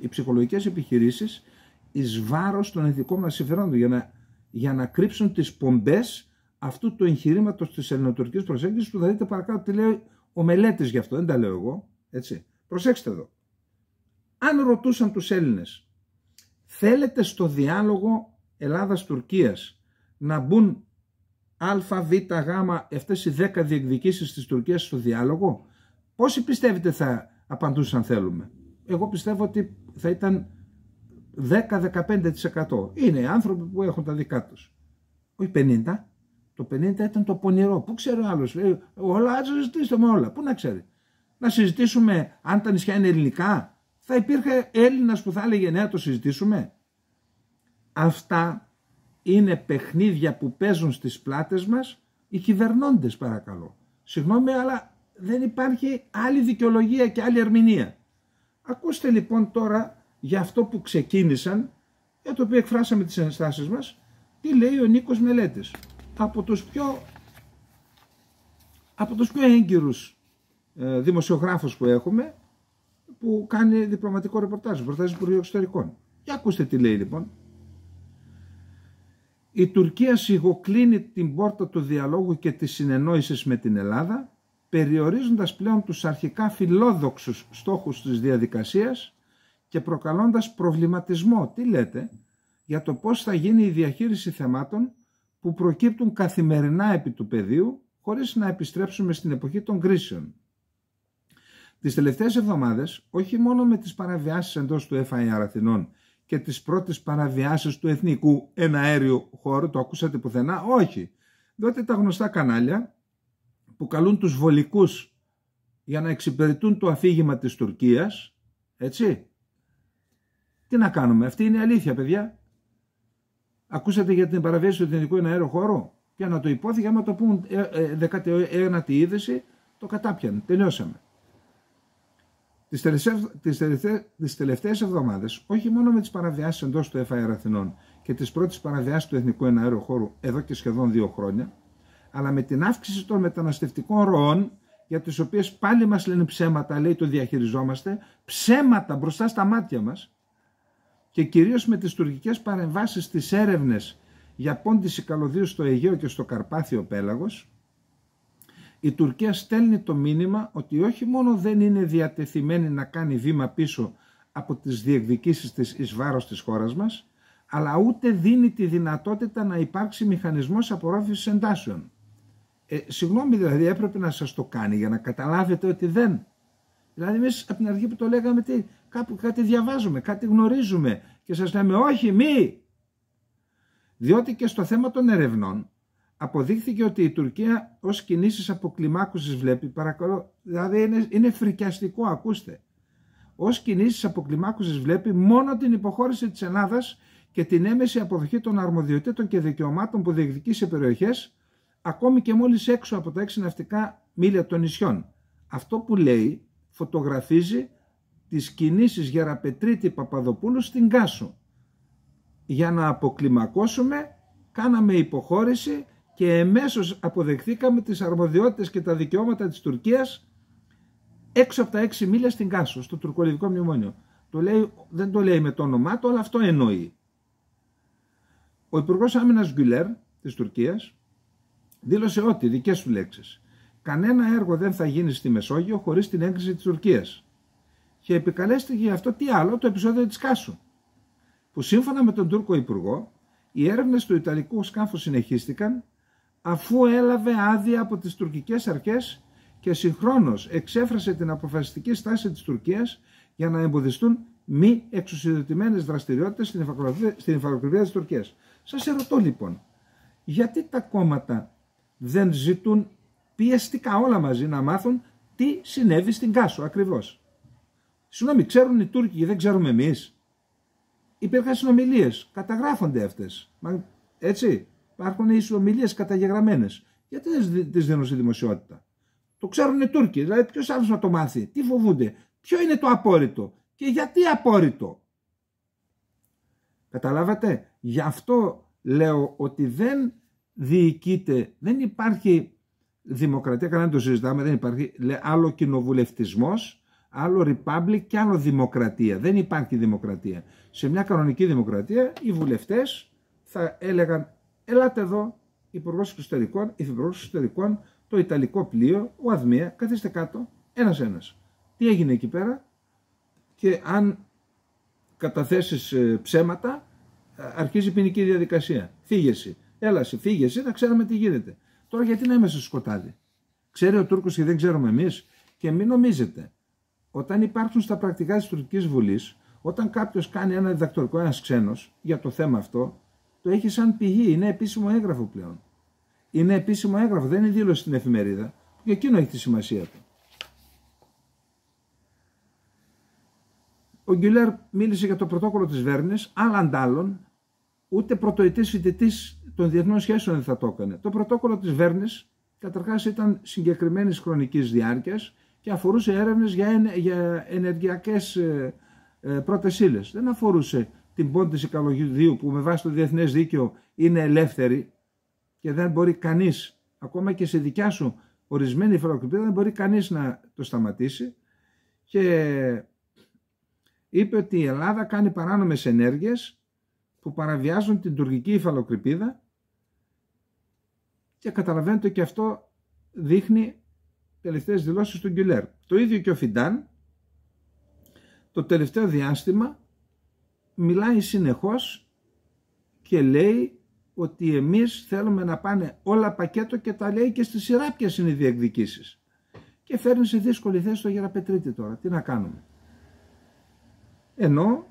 ψυχολογικές επιχειρήσεις εις βάρος των ηθικών μας συμφερόντων, για να κρύψουν τις πομπές αυτού του εγχειρήματος της ελληνοτουρκικής προσέγγισης, που θα δείτε παρακάτω τι λέει ο μελέτης γι' αυτό, δεν τα λέω εγώ, έτσι. Προσέξτε εδώ. Αν ρωτούσαν τους Έλληνες, θέλετε στο διάλογο Ελλάδας-Τουρκίας να μπουν Α, Β, Γ, αυτές οι 10 διεκδικήσεις της Τουρκίας στο διάλογο, πόσοι πιστεύετε θα απαντούσαν θέλουμε? Εγώ πιστεύω ότι θα ήταν 10-15%. Είναι άνθρωποι που έχουν τα δικά τους. Όχι 50%. Το 50% ήταν το πονηρό. Πού ξέρει ο άλλος? Λέει, όλα, ας συζητήσουμε όλα. Πού να ξέρει? Να συζητήσουμε αν τα νησιά είναι ελληνικά? Θα υπήρχε Έλληνας που θα έλεγε ναι, να το συζητήσουμε? Αυτά είναι παιχνίδια που παίζουν στις πλάτες μας οι κυβερνώντες, παρακαλώ. Συγγνώμη, αλλά δεν υπάρχει άλλη δικαιολογία και άλλη ερμηνεία. Ακούστε λοιπόν τώρα για αυτό που ξεκίνησαν, για το οποίο εκφράσαμε τις ενστάσεις μας, τι λέει ο Νίκος Μελέτης, από τους πιο έγκυρους δημοσιογράφους που έχουμε, που κάνει διπλωματικό ρεπορτάζ του Υπουργείου Εξωτερικών. Για ακούστε τι λέει λοιπόν. Η Τουρκία σιγοκλίνει την πόρτα του διαλόγου και της συνεννόησης με την Ελλάδα, περιορίζοντας πλέον τους αρχικά φιλόδοξους στόχους της διαδικασίας και προκαλώντας προβληματισμό, τι λέτε, για το πώς θα γίνει η διαχείριση θεμάτων που προκύπτουν καθημερινά επί του πεδίου, χωρίς να επιστρέψουμε στην εποχή των κρίσεων. Τις τελευταίες εβδομάδες, όχι μόνο με τις παραβιάσεις εντός του FIR Αθηνών και τις πρώτες παραβιάσεις του εθνικού εναέριου χώρου, το ακούσατε πουθενά? Όχι. Διότι τα γνωστά κανάλια που καλούν τους βολικούς για να εξυπηρετούν το αφήγημα της Τουρκίας, έτσι. Τι να κάνουμε, αυτή είναι η αλήθεια, παιδιά. Ακούσατε για την παραβίαση του εθνικού εναέριου χώρου? Και να το υπόθηκε, άμα το πούν 19η είδηση, το κατάπιαν. Τελειώσαμε. Τις τελευταίες εβδομάδες, όχι μόνο με τις παραβιάσεις εντός του FIR Αθηνών και τις πρώτες παραβιάσεις του εθνικού εναέριου χώρου εδώ και σχεδόν 2 χρόνια, αλλά με την αύξηση των μεταναστευτικών ροών, για τις οποίες πάλι μας λένε ψέματα, λέει το διαχειριζόμαστε, ψέματα μπροστά στα μάτια μας, και κυρίως με τις τουρκικές παρεμβάσεις στις έρευνες για πόντιση καλωδίου στο Αιγαίο και στο Καρπάθιο πέλαγος, η Τουρκία στέλνει το μήνυμα ότι όχι μόνο δεν είναι διατεθειμένη να κάνει βήμα πίσω από τις διεκδικήσεις της εις βάρος της χώρας μας, αλλά ούτε δίνει τη δυνατότητα να υπάρξει μηχανισμός απορρόφησης εντάσεων. Συγγνώμη, δηλαδή έπρεπε να σας το κάνει για να καταλάβετε ότι δεν. Δηλαδή εμείς από την αρχή που το λέγαμε, κάπου κάτι διαβάζουμε, κάτι γνωρίζουμε και σας λέμε όχι, μη. Διότι και στο θέμα των ερευνών αποδείχθηκε ότι η Τουρκία ως κινήσεις αποκλιμάκωσης βλέπει, παρακαλώ, δηλαδή είναι φρικιαστικό, ακούστε. Ως κινήσεις αποκλιμάκωσης βλέπει μόνο την υποχώρηση της Ελλάδας και την έμεση αποδοχή των αρμοδιοτήτων και δικαιωμάτων που διεκδικεί σε περιοχές, ακόμη και μόλις έξω από τα 6 ναυτικά μίλια των νησιών. Αυτό που λέει φωτογραφίζει τις κινήσεις Γεραπετρίτη Παπαδοπούλου στην Κάσο. Για να αποκλιμακώσουμε, κάναμε υποχώρηση και εμέσως αποδεχθήκαμε τις αρμοδιότητες και τα δικαιώματα της Τουρκίας έξω από τα 6 μίλια στην Κάσο, στο τουρκολιβικό μνημόνιο. Δεν το λέει με το όνομά του, αλλά αυτό εννοεί. Ο Υπουργός Άμυνας Γκουλέρ της Τουρκίας δήλωσε ότι, δικές του λέξεις, κανένα έργο δεν θα γίνει στη Μεσόγειο χωρίς την έγκριση της Τουρκίας. Και επικαλέστηκε γι' αυτό τι άλλο, το επεισόδιο της Κάσου, που σύμφωνα με τον Τούρκο Υπουργό, οι έρευνες του Ιταλικού σκάφους συνεχίστηκαν αφού έλαβε άδεια από τις τουρκικές αρχές και συγχρόνως εξέφρασε την αποφασιστική στάση της Τουρκίας για να εμποδιστούν μη εξουσιοδοτημένες δραστηριότητες στην υφαλοκρηπίδα της Τουρκίας. Σας ερωτώ λοιπόν, γιατί τα κόμματα δεν ζητούν πιεστικά όλα μαζί να μάθουν τι συνέβη στην Κάσο ακριβώς? Συγγνώμη, ξέρουν οι Τούρκοι και δεν ξέρουμε εμείς? Υπήρχαν συνομιλίες, καταγράφονται αυτές. Έτσι, υπάρχουν οι συνομιλίες καταγεγραμμένες. Γιατί δεν τις δίνουν στη δημοσιότητα? Το ξέρουν οι Τούρκοι, δηλαδή ποιος άλλος να το μάθει? Τι φοβούνται? Ποιο είναι το απόρριτο? Και γιατί απόρριτο? Καταλάβατε? Γι' αυτό λέω ότι δεν διοικείται, δεν υπάρχει δημοκρατία, κανένα το συζητάμε, δεν υπάρχει άλλο κοινοβουλευτισμός, άλλο republic και άλλο δημοκρατία. Δεν υπάρχει δημοκρατία. Σε μια κανονική δημοκρατία οι βουλευτές θα έλεγαν ελάτε εδώ, υπουργός εξωτερικών, υφυπουργός εξωτερικών, το ιταλικό πλοίο, ο Αδμία, καθίστε κάτω, ένας-ένας. Τι έγινε εκεί πέρα? Και αν καταθέσεις ψέματα, αρχίζει η ποινική διαδικασία. Φύγεσαι. Έλασε, φύγεσαι, να ξέρουμε τι γίνεται. Τώρα γιατί να είμαστε στο σκοτάδι? Ξέρει ο Τούρκος και δεν ξέρουμε εμείς? Και μην νομίζετε, όταν υπάρχουν στα πρακτικά της Τουρκικής Βουλής, όταν κάποιος κάνει ένα διδακτορικό, ένας ξένος, για το θέμα αυτό, το έχει σαν πηγή, είναι επίσημο έγγραφο πλέον. Είναι επίσημο έγγραφο, δεν είναι δήλωση στην εφημερίδα, και εκείνο έχει τη σημασία του. Ο Γκουλέρ μίλησε για το πρωτόκολλο της Βέρνης, αλλά αντάλλον, ούτε πρωτοετής φοιτητής των διεθνών σχέσεων δεν θα το έκανε. Το πρωτόκολλο της Βέρνης, καταρχάς, ήταν συγκεκριμένης χρονικής διάρκειας και αφορούσε έρευνες για ενεργειακές πρώτες ύλες. Δεν αφορούσε την πόντιση καλωδίου που με βάση το διεθνές δίκαιο είναι ελεύθερη και δεν μπορεί κανείς, ακόμα και σε δικιά σου ορισμένη υφαλοκρηπίδα, δεν μπορεί κανείς να το σταματήσει. Και είπε ότι η Ελλάδα κάνει παράνομες ενέργειες που παραβιάζουν την τουρκική υφαλοκρηπίδα και καταλαβαίνετε και αυτό δείχνει τελευταίες δηλώσεις του Γκουλέρ. Το ίδιο και ο Φιντάν το τελευταίο διάστημα μιλάει συνεχώς και λέει ότι εμείς θέλουμε να πάνε όλα πακέτο και τα λέει και στη σειρά ποιες είναι οι διεκδικήσεις. Και φέρνει σε δύσκολη θέση το Γεραπετρίτη τώρα. Τι να κάνουμε? Ενώ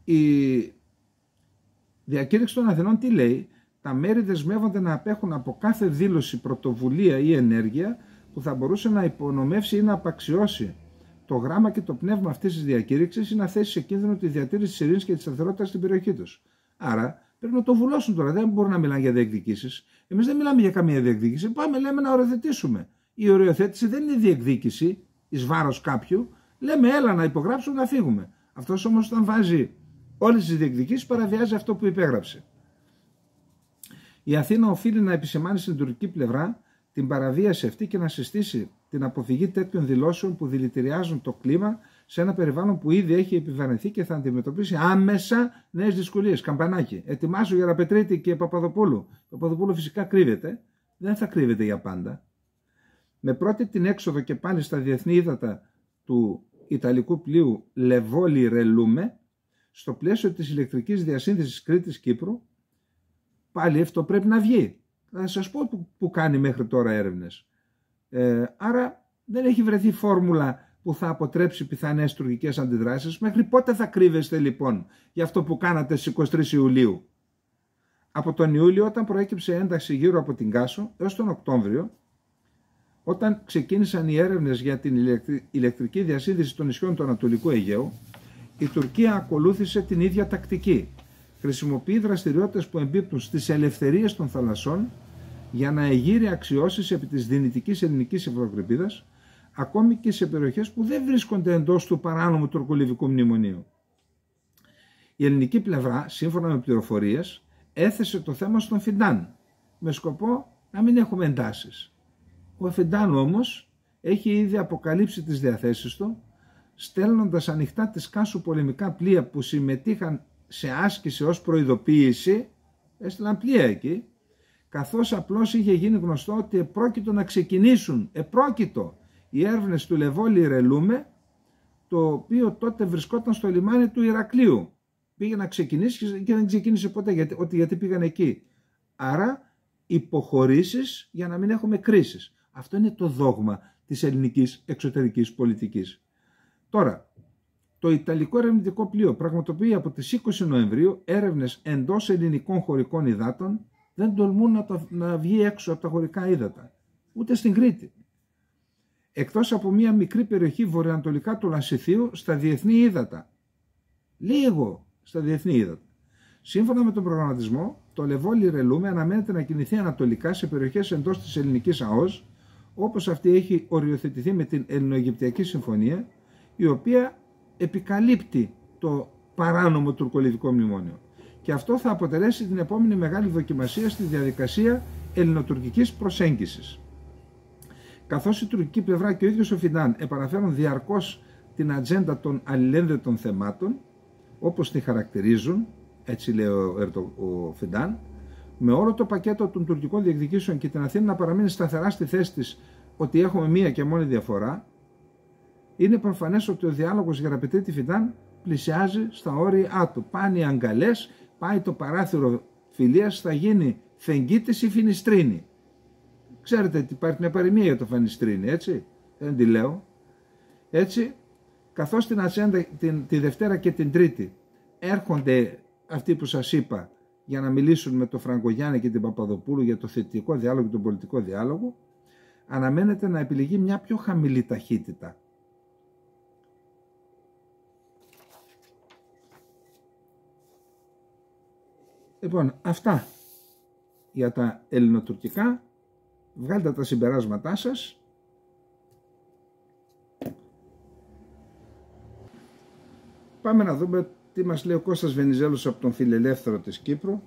η διακήρυξη των Αθηνών τι λέει? Τα μέρη δεσμεύονται να απέχουν από κάθε δήλωση, πρωτοβουλία ή ενέργεια που θα μπορούσε να υπονομεύσει ή να απαξιώσει το γράμμα και το πνεύμα αυτής της διακήρυξης ή να θέσει σε κίνδυνο τη διατήρηση της ειρήνης και της σταθερότητας στην περιοχή τους. Άρα πρέπει να το βουλώσουν τώρα. Δεν μπορούν να μιλάνε για διεκδικήσεις. Εμείς δεν μιλάμε για καμία διεκδίκηση. Πάμε, λέμε, να οριοθετήσουμε. Η οριοθέτηση δεν είναι διεκδίκηση εις βάρος κάποιου. Λέμε, έλα να υπογράψουμε, να φύγουμε. Αυτός όμως, όταν βάζει όλες τις διεκδικήσεις, παραβιάζει αυτό που υπέγραψε. Η Αθήνα οφείλει να επισημάνει στην τουρκική πλευρά την παραβίαση αυτή και να συστήσει την αποφυγή τέτοιων δηλώσεων που δηλητηριάζουν το κλίμα σε ένα περιβάλλον που ήδη έχει επιβαρυνθεί και θα αντιμετωπίσει άμεσα νέες δυσκολίες. Καμπανάκι. Ετοιμάσου για Γεραπετρίτη και Παπαδοπούλου. Παπαδοπούλου φυσικά κρύβεται. Δεν θα κρύβεται για πάντα. Με πρώτη την έξοδο και πάλι στα διεθνή ύδατα του Ιταλικού πλοίου Λεβόλι Ρελούμε, στο πλαίσιο της ηλεκτρικής διασύνδεσης Κρήτης-Κύπρου, πάλι αυτό πρέπει να βγει. Θα σας πω που κάνει μέχρι τώρα έρευνες. Άρα δεν έχει βρεθεί φόρμουλα που θα αποτρέψει πιθανές τουρκικές αντιδράσεις. Μέχρι πότε θα κρύβεστε λοιπόν για αυτό που κάνατε στις 23 Ιουλίου? Από τον Ιούλιο, όταν προέκυψε ένταξη γύρω από την Κάσο, έως τον Οκτώβριο, όταν ξεκίνησαν οι έρευνες για την ηλεκτρική διασύνδεση των νησιών του Ανατολικού Αιγαίου, η Τουρκία ακολούθησε την ίδια τακτική. Χρησιμοποιεί δραστηριότητες που εμπίπτουν στις ελευθερίες των θαλασσών για να εγείρει αξιώσεις επί της δυνητικής ελληνικής ευρωκρηπίδας, ακόμη και σε περιοχές που δεν βρίσκονται εντός του παράνομου τουρκολιβικού μνημονίου. Η ελληνική πλευρά, σύμφωνα με πληροφορίες, έθεσε το θέμα στον Φιντάν, με σκοπό να μην έχουμε εντάσεις. Ο Φιντάν όμως έχει ήδη αποκαλύψει τις διαθέσεις του, στέλνοντας ανοιχτά της Κάσου πολεμικά πλοία που συμμετείχαν σε άσκηση ως προειδοποίηση, έστειλαν πλοία εκεί, καθώς απλώς είχε γίνει γνωστό ότι επρόκειτο να ξεκινήσουν, οι έρευνες του Λεβόλη Ρελούμε, το οποίο τότε βρισκόταν στο λιμάνι του Ηρακλείου. Πήγε να ξεκινήσει και δεν ξεκίνησε ποτέ, γιατί πήγαν εκεί. Άρα υποχωρήσεις για να μην έχουμε κρίσεις. Αυτό είναι το δόγμα της ελληνικής εξωτερικής πολιτικής. Τώρα, το Ιταλικό ερευνητικό πλοίο πραγματοποιεί από τις 20 Νοεμβρίου έρευνες εντός ελληνικών χωρικών υδάτων, δεν τολμούν να βγει έξω από τα χωρικά ύδατα, ούτε στην Κρήτη. Εκτός από μια μικρή περιοχή βορειοανατολικά του Λασιθίου στα διεθνή ύδατα. Λίγο στα διεθνή ύδατα. Σύμφωνα με τον προγραμματισμό, το Λεβόλη Ρελούμε αναμένεται να κινηθεί ανατολικά σε περιοχές εντός της ελληνικής ΑΟΣ, όπως αυτή έχει οριοθετηθεί με την Ελληνοαιγυπτιακή Συμφωνία, η οποία επικαλύπτει το παράνομο τουρκολιβικό μνημόνιο. Και αυτό θα αποτελέσει την επόμενη μεγάλη δοκιμασία στη διαδικασία ελληνοτουρκικής προσέγγισης. Καθώς η τουρκική πλευρά και ο ίδιος ο Φιντάν επαναφέρουν διαρκώς την ατζέντα των αλληλένδετων θεμάτων, όπως τη χαρακτηρίζουν, έτσι λέει ο Φιντάν, με όλο το πακέτο των τουρκικών διεκδικήσεων και την Αθήνα να παραμείνει σταθερά στη θέση της ότι έχουμε μία και μόνη διαφορά, είναι προφανές ότι ο διάλογος για Ραπετρίτη Φιντάν πλησιάζει στα όρια του. Πάνε οι αγκαλές, πάει το παράθυρο φιλίας, θα γίνει Φεγγίτης ή Φινιστρίνη. Ξέρετε ότι υπάρχει μια παροιμία για το Φανιστρίνη, έτσι, δεν τη λέω. Έτσι, καθώς την ατζέντα τη Δευτέρα και την Τρίτη έρχονται αυτοί που σας είπα για να μιλήσουν με τον Φραγκογιάννη και την Παπαδοπούλου για το θετικό διάλογο και τον πολιτικό διάλογο, αναμένεται να επιλεγεί μια πιο χαμηλή ταχύτητα. Λοιπόν, αυτά για τα ελληνοτουρκικά. Βγάλτε τα συμπεράσματά σας. Πάμε να δούμε τι μας λέει ο Κώστας Βενιζέλος από τον Φιλελεύθερο της Κύπρου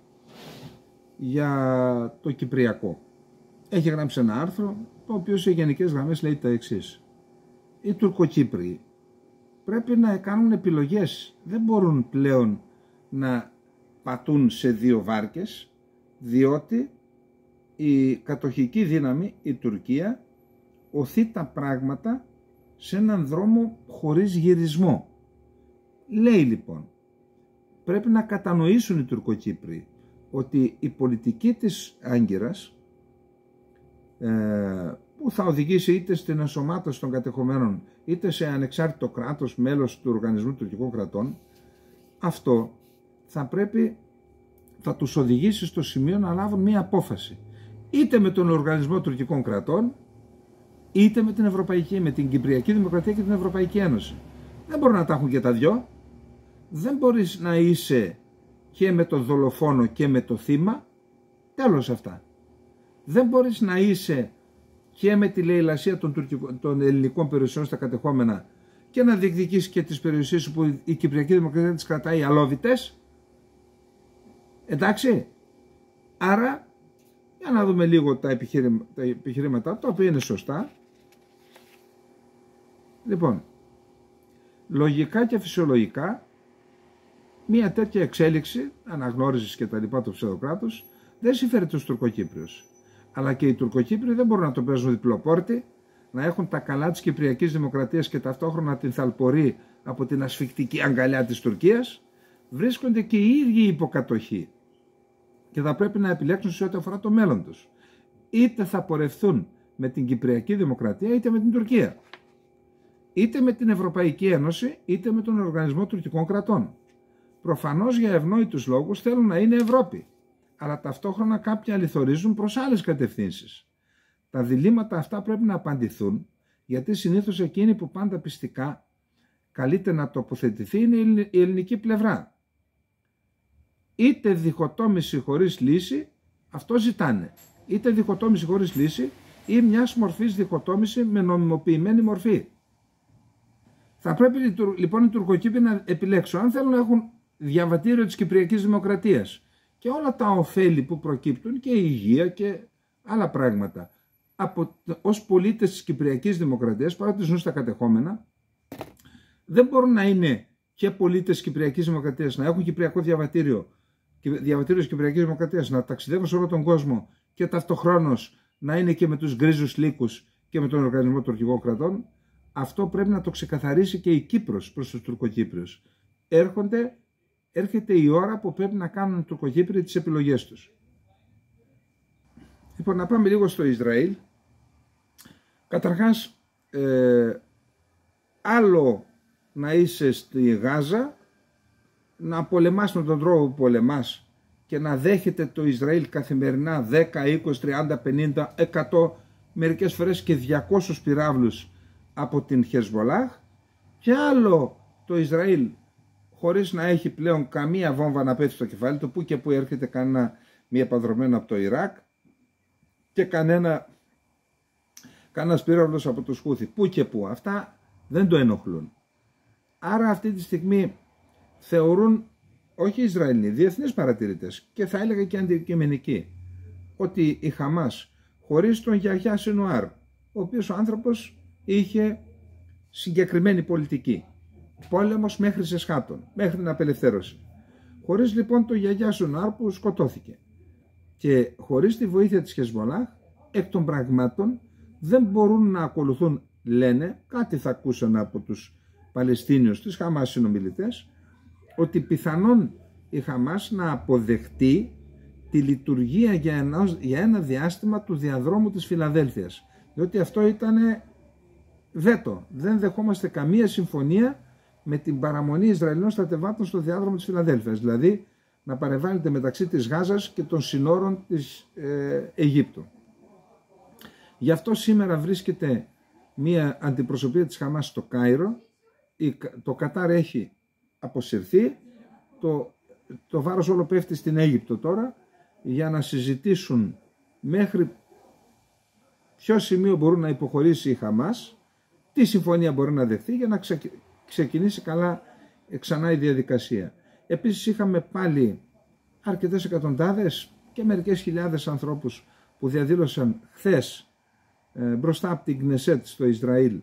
για το Κυπριακό. Έχει γράψει ένα άρθρο, το οποίο σε γενικές γραμμές λέει τα εξής. Οι Τουρκοκύπριοι πρέπει να κάνουν επιλογές. Δεν μπορούν πλέον να πατούν σε δύο βάρκες, διότι η κατοχική δύναμη, η Τουρκία, οθεί τα πράγματα σε έναν δρόμο χωρίς γυρισμό. Λέει λοιπόν, πρέπει να κατανοήσουν οι Τουρκοκύπριοι ότι η πολιτική της Άγκυρας, που θα οδηγήσει είτε στην ενσωμάτωση των κατεχομένων είτε σε ανεξάρτητο κράτος, μέλος του Οργανισμού Τουρκικών Κρατών, αυτό θα τους οδηγήσει στο σημείο να λάβουν μία απόφαση. Είτε με τον Οργανισμό Τουρκικών Κρατών, είτε με την Ευρωπαϊκή, με την Κυπριακή Δημοκρατία και την Ευρωπαϊκή Ένωση. Δεν μπορούν να τα έχουν και τα δυο. Δεν μπορείς να είσαι και με το δολοφόνο και με το θύμα. Τέλος αυτά. Δεν μπορείς να είσαι και με τη λαιλασία των ελληνικών περιουσιών στα κατεχόμενα και να διεκδικήσεις και τις περιουσίες που η Κυπριακή Δημοκρατία τις κρατάει αλόβητες. Εντάξει. Άρα, για να δούμε λίγο τα επιχειρήματα, τα οποία είναι σωστά. Λοιπόν, λογικά και φυσιολογικά, μια τέτοια εξέλιξη, αναγνώρισης και τα λοιπά του ψευδοκράτους, δεν συμφέρει τους Τουρκοκύπριους. Αλλά και οι Τουρκοκύπριοι δεν μπορούν να το παίζουν διπλοπόρτη, να έχουν τα καλά της Κυπριακής Δημοκρατίας και ταυτόχρονα την θαλπορεί από την ασφικτική αγκαλιά της Τουρκίας. Βρίσκονται και οι ίδιοι υποκατοχή και θα πρέπει να επιλέξουν σε ό,τι αφορά το μέλλον τους. είτε θα πορευθούν με την Κυπριακή Δημοκρατία είτε με την Τουρκία, είτε με την Ευρωπαϊκή Ένωση είτε με τον Οργανισμό Τουρκικών Κρατών. Προφανώς για ευνόητους λόγους θέλουν να είναι Ευρώπη, αλλά ταυτόχρονα κάποιοι αληθορίζουν προς άλλες κατευθύνσεις. Τα διλήμματα αυτά πρέπει να απαντηθούν, γιατί συνήθως εκείνοι που πάντα πιστικά καλείται να τοποθετηθεί είναι η ελληνική πλευρά. Είτε διχοτόμηση χωρίς λύση, αυτό ζητάνε, είτε διχοτόμηση χωρίς λύση ή μιας μορφής διχοτόμηση με νομιμοποιημένη μορφή. Θα πρέπει λοιπόν οι Τουρκοκύπροι να επιλέξουν αν θέλουν να έχουν διαβατήριο της Κυπριακής Δημοκρατίας και όλα τα ωφέλη που προκύπτουν και η υγεία και άλλα πράγματα ως πολίτες της Κυπριακής Δημοκρατίας, παρότι ζουν στα κατεχόμενα, δεν μπορούν να είναι και πολίτες της Κυπριακής Δημοκρατίας, να έχουν κυπριακό διαβατήριο της Κυπριακής Δημοκρατίας, να ταξιδεύουν σε όλο τον κόσμο και ταυτοχρόνως να είναι και με τους γκρίζους λύκους και με τον Οργανισμό Τουρκικών Κρατών. Αυτό πρέπει να το ξεκαθαρίσει και η Κύπρος προς τους Τουρκοκύπριους. Έρχεται η ώρα που πρέπει να κάνουν οι Τουρκοκύπριοι τις επιλογές τους. Λοιπόν, να πάμε λίγο στο Ισραήλ. Καταρχάς, άλλο να είσαι στη Γάζα, να πολεμάς με τον τρόπο που πολεμάς και να δέχεται το Ισραήλ καθημερινά 10, 20, 30, 50, 100, μερικές φορές και 200 πυράβλους από την Χεσμολάχ, και άλλο το Ισραήλ χωρίς να έχει πλέον καμία βόμβα να πέφτει στο κεφάλι του, που και που έρχεται κανένα μία παδρωμένο από το Ιράκ και κανένας πύραυλος από το Χούθι, που και που. Αυτά δεν το ενοχλούν. Άρα αυτή τη στιγμή θεωρούν, όχι οι Ισραηλοί, διεθνείς παρατηρητές και θα έλεγα και αντικειμενικοί, ότι η Χαμάς χωρίς τον Γιαχιά Σινουάρ, ο οποίος ο άνθρωπος είχε συγκεκριμένη πολιτική, πόλεμος μέχρι σε σχάτων, μέχρι την απελευθέρωση, χωρίς λοιπόν τον Γιαχιά Σινουάρ που σκοτώθηκε και χωρίς τη βοήθεια της Χεσμολάχ, εκ των πραγμάτων δεν μπορούν να ακολουθούν, λένε, κάτι θα ακούσαν από τους Παλαιστίνιους, τις Χαμάς συνομιλητές, ότι πιθανόν η Χαμάς να αποδεχτεί τη λειτουργία για ένα διάστημα του διαδρόμου της Φιλαδέλφειας, διότι αυτό ήταν βέτο. Δεν δεχόμαστε καμία συμφωνία με την παραμονή Ισραηλινών στρατευμάτων στο διάδρομο της Φιλαδέλφειας, δηλαδή να παρεμβάλλεται μεταξύ της Γάζας και των συνόρων της Αιγύπτου. Γι' αυτό σήμερα βρίσκεται μία αντιπροσωπεία της Χαμάς στο Κάιρο. Το Κατάρ έχει αποσυρθεί, το βάρος όλο πέφτει στην Αίγυπτο τώρα, για να συζητήσουν μέχρι ποιο σημείο μπορούν να υποχωρήσει η Χαμάς, τι συμφωνία μπορεί να δεχθεί για να ξεκινήσει καλά ξανά η διαδικασία. Επίσης είχαμε πάλι αρκετές εκατοντάδες και μερικές χιλιάδες ανθρώπους που διαδήλωσαν χθες μπροστά από την Κνεσέτ στο Ισραήλ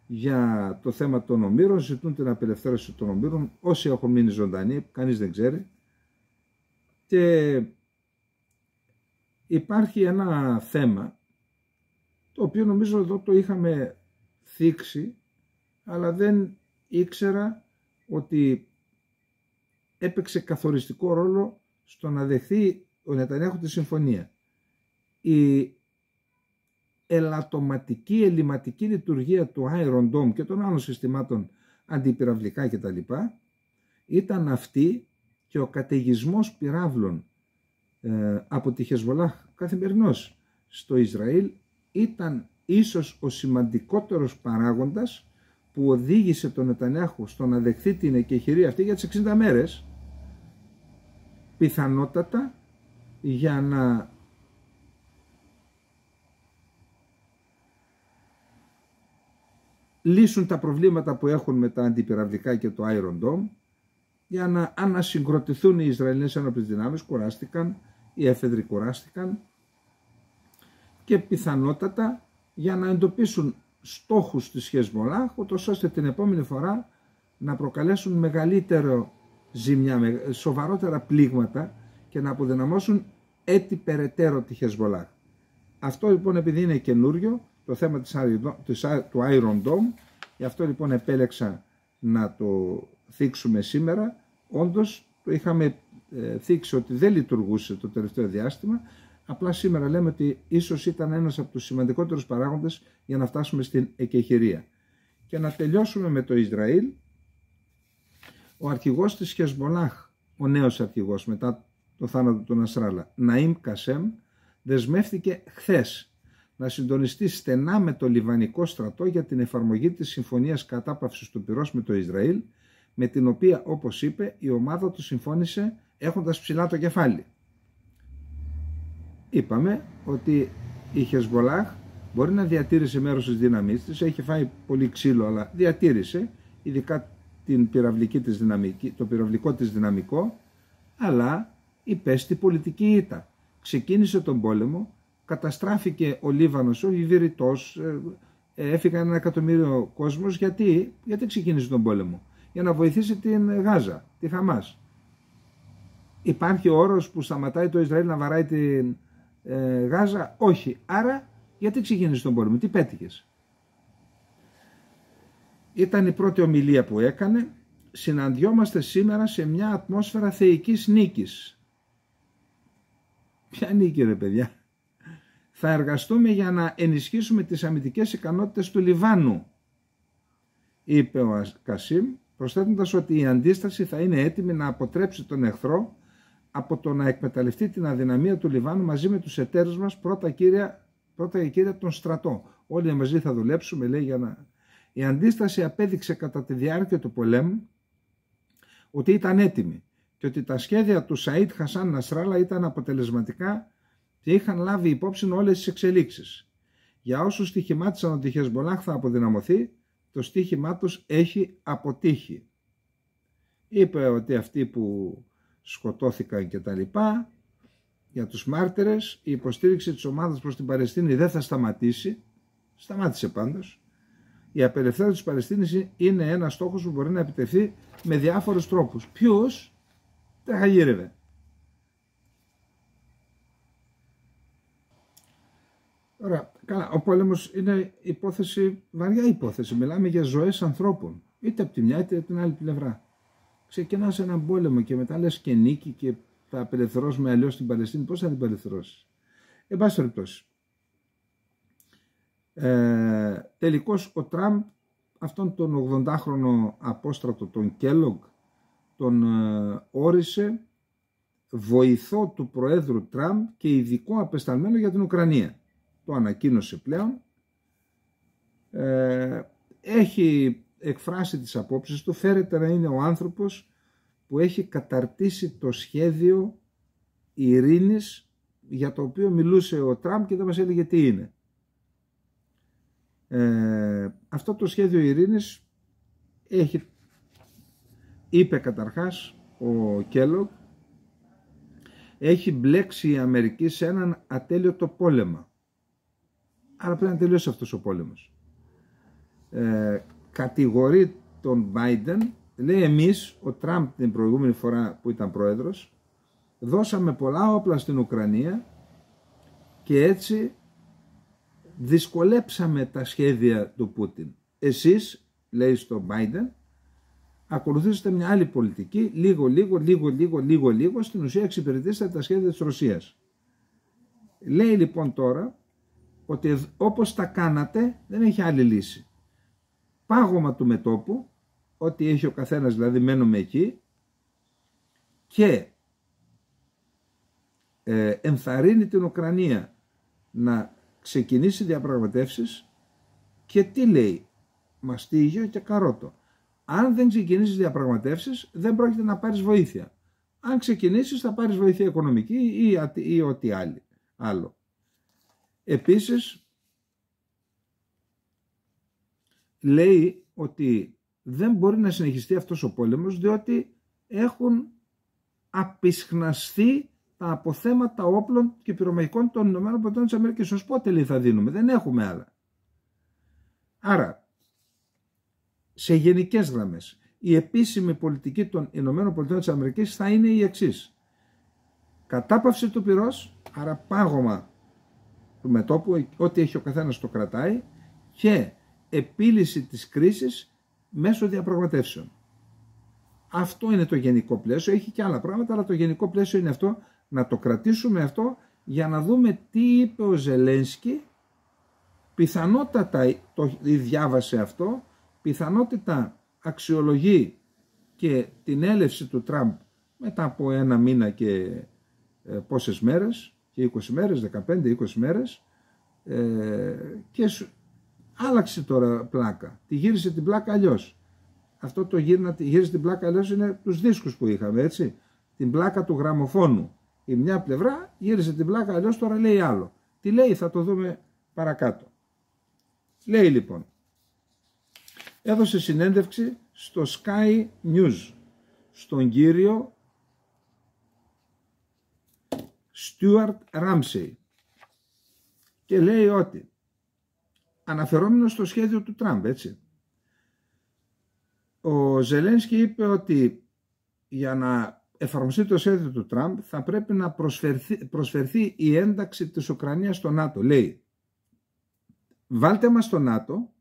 για το θέμα των ομήρων, ζητούν την απελευθέρωση των ομήρων, όσοι έχουν μείνει ζωντανοί, κανείς δεν ξέρει. Και υπάρχει ένα θέμα, το οποίο νομίζω εδώ το είχαμε θίξει, αλλά δεν ήξερα ότι έπαιξε καθοριστικό ρόλο στο να δεχθεί ο Νετανιάχου τη συμφωνία. Η ελαττωματική, ελληματική λειτουργία του Iron Dome και των άλλων συστημάτων αντιπυραυλικά κτλ. Ήταν αυτή, και ο καταιγισμός πυράβλων από τη Χεσμολάχ καθημερινός στο Ισραήλ ήταν ίσως ο σημαντικότερος παράγοντας που οδήγησε τον Νετανιάχου στο να δεχθεί την εκεχηρία αυτή για τις 60 μέρες, πιθανότατα για να λύσουν τα προβλήματα που έχουν με τα αντιπυραυλικά και το Iron Dome, για να ανασυγκροτηθούν οι Ισραηλινές ένοπλες δυνάμεις, κουράστηκαν, οι έφεδροι κουράστηκαν, και πιθανότατα για να εντοπίσουν στόχους της Χεσμολάχ, ούτως ώστε την επόμενη φορά να προκαλέσουν μεγαλύτερο ζημιά, σοβαρότερα πλήγματα και να αποδυναμώσουν έτσι περαιτέρω τη Χεσμολάχ. Αυτό λοιπόν, επειδή είναι καινούριο το θέμα του Iron Dome, γι' αυτό λοιπόν επέλεξα να το θίξουμε σήμερα. Όντως το είχαμε θίξει ότι δεν λειτουργούσε το τελευταίο διάστημα, Απλά σήμερα λέμε ότι ίσως ήταν ένας από τους σημαντικότερους παράγοντες για να φτάσουμε στην εκεχηρία. Και να τελειώσουμε με το Ισραήλ. Ο αρχηγός της Χεσμολάχ, ο νέος αρχηγός μετά το θάνατο του Νασράλα, Ναΐμ Κασέμ, δεσμεύτηκε χθες να συντονιστεί στενά με το Λιβανικό στρατό για την εφαρμογή της συμφωνίας κατάπαυσης του πυρός με το Ισραήλ, με την οποία, όπως είπε, η ομάδα του συμφώνησε έχοντας ψηλά το κεφάλι. Είπαμε ότι η Χεσμολάχ μπορεί να διατήρησε μέρος της δύναμής της, έχει φάει πολύ ξύλο, αλλά διατήρησε ειδικά το πυραυλικό της δυναμικό, αλλά υπέστη πολιτική ήττα. Ξεκίνησε τον πόλεμο, καταστράφηκε ο Λίβανος, ο Ιβηρητός, έφυγαν 1 εκατομμύριο κόσμος. Γιατί ξεκίνησε τον πόλεμο? Για να βοηθήσει την Γάζα, τη Χαμάς. Υπάρχει όρος που σταματάει το Ισραήλ να βαράει την Γάζα? Όχι. Άρα γιατί ξεκίνησε τον πόλεμο? Τι πέτυχες? Ήταν η πρώτη ομιλία που έκανε. Συναντιόμαστε σήμερα σε μια ατμόσφαιρα θεϊκής νίκης. Ποια νίκη ρε παιδιά? Θα εργαστούμε για να ενισχύσουμε τις αμυντικές ικανότητες του Λιβάνου, είπε ο Κασίμ, προσθέτοντας ότι η αντίσταση θα είναι έτοιμη να αποτρέψει τον εχθρό από το να εκμεταλλευτεί την αδυναμία του Λιβάνου μαζί με τους εταίρους μας, πρώτα και κύρια τον στρατό. Όλοι μαζί θα δουλέψουμε, λέει, για να... Η αντίσταση απέδειξε κατά τη διάρκεια του πολέμου ότι ήταν έτοιμη και ότι τα σχέδια του Σαΐντ Χασάν Νασράλα ήταν αποτελεσματικά και είχαν λάβει υπόψη όλες τις εξελίξεις. Για όσους στοιχημάτισαν ότι η Χεσμολάχ θα αποδυναμωθεί, το στοίχημά τους έχει αποτύχει. Είπε ότι αυτοί που σκοτώθηκαν και τα λοιπά, για τους μάρτυρες, η υποστήριξη της ομάδας προς την Παλαιστίνη δεν θα σταματήσει. Σταμάτησε πάντως. Η απελευθέρωση της Παλαιστίνης είναι ένας στόχος που μπορεί να επιτευχθεί με διάφορους τρόπους. Ποιους? Δεν θα γύρευε. Ωραία, καλά, ο πόλεμος είναι βαριά υπόθεση. Μιλάμε για ζωές ανθρώπων, είτε από τη μια είτε από την άλλη πλευρά. Ξεκινάς έναν πόλεμο και μετά λες και νίκη και θα απελευθερώσουμε αλλιώς την Παλαιστίνη. Πώς θα την απελευθερώσεις? Εν πάση περιπτώσει. Τελικώς ο Τραμπ, αυτόν τον 80χρονο απόστρατο, τον Κέλογκ, τον όρισε βοηθό του Προέδρου Τραμπ και ειδικό απεσταλμένο για την Ουκρανία. Το ανακοίνωσε πλέον. Έχει εκφράσει τις απόψεις του. Φέρεται να είναι ο άνθρωπος που έχει καταρτήσει το σχέδιο ειρήνης για το οποίο μιλούσε ο Τραμπ και δεν μας έλεγε τι είναι. Αυτό το σχέδιο ειρήνης είπε καταρχάς ο Κέλογκ, έχει μπλέξει η Αμερική σε έναν ατέλειωτο πόλεμα. Άρα πρέπει να τελειώσει αυτός ο πόλεμος. Κατηγορεί τον Biden, λέει εμείς, ο Τραμπ την προηγούμενη φορά που ήταν πρόεδρος, δώσαμε πολλά όπλα στην Ουκρανία και έτσι δυσκολέψαμε τα σχέδια του Πούτιν. Εσείς, λέει στο Biden, ακολουθήσετε μια άλλη πολιτική, λίγο, στην ουσία εξυπηρετήσατε τα σχέδια της Ρωσίας. Λέει λοιπόν τώρα ότι όπως τα κάνατε δεν έχει άλλη λύση. Πάγωμα του μετώπου, ό,τι έχει ο καθένας δηλαδή μένουμε εκεί, και ενθαρρύνει την Ουκρανία να ξεκινήσει διαπραγματεύσεις και τι λέει? Μαστίγιο και καρότο. Αν δεν ξεκινήσεις διαπραγματεύσεις δεν πρόκειται να πάρεις βοήθεια. Αν ξεκινήσεις θα πάρεις βοήθεια οικονομική ή ό,τι άλλο. Επίσης λέει ότι δεν μπορεί να συνεχιστεί αυτός ο πόλεμος διότι έχουν απισχναστεί τα αποθέματα όπλων και πυρομαχικών των ΗΠΑ. Ως πότε λέει θα δίνουμε? Δεν έχουμε άλλα. Άρα σε γενικές γραμμές η επίσημη πολιτική των ΗΠΑ θα είναι η εξής: κατάπαυση του πυρός, άρα πάγωμα του μετώπου, ό,τι έχει ο καθένας το κρατάει, και επίλυση της κρίσης μέσω διαπραγματεύσεων. Αυτό είναι το γενικό πλαίσιο. Έχει και άλλα πράγματα, αλλά το γενικό πλαίσιο είναι αυτό, να το κρατήσουμε αυτό για να δούμε τι είπε ο Ζελένσκι. Πιθανότατα το διάβασε αυτό, πιθανότητα αξιολογεί και την έλευση του Τραμπ μετά από 1 μήνα και πόσες μέρες, και 20 μέρες, 15-20 μέρες, και άλλαξε τώρα πλάκα. Τη γύρισε την πλάκα αλλιώς. Αυτό το γύρισε την πλάκα αλλιώς είναι τους δίσκους που είχαμε, έτσι. Την πλάκα του γραμμοφώνου. Η μια πλευρά γύρισε την πλάκα αλλιώς, τώρα λέει άλλο. Τι λέει θα το δούμε παρακάτω. Λέει λοιπόν, έδωσε συνέντευξη στο Sky News στον κύριο Στιούαρτ Ράμσεϊ και λέει ότι, αναφερόμενος στο σχέδιο του Τραμπ, έτσι, ο Ζελένσκι είπε ότι για να εφαρμοστεί το σχέδιο του Τραμπ θα πρέπει να προσφερθεί η ένταξη της Ουκρανίας στο ΝΑΤΟ. Λέει, βάλτε μας στο ΝΑΤΟ,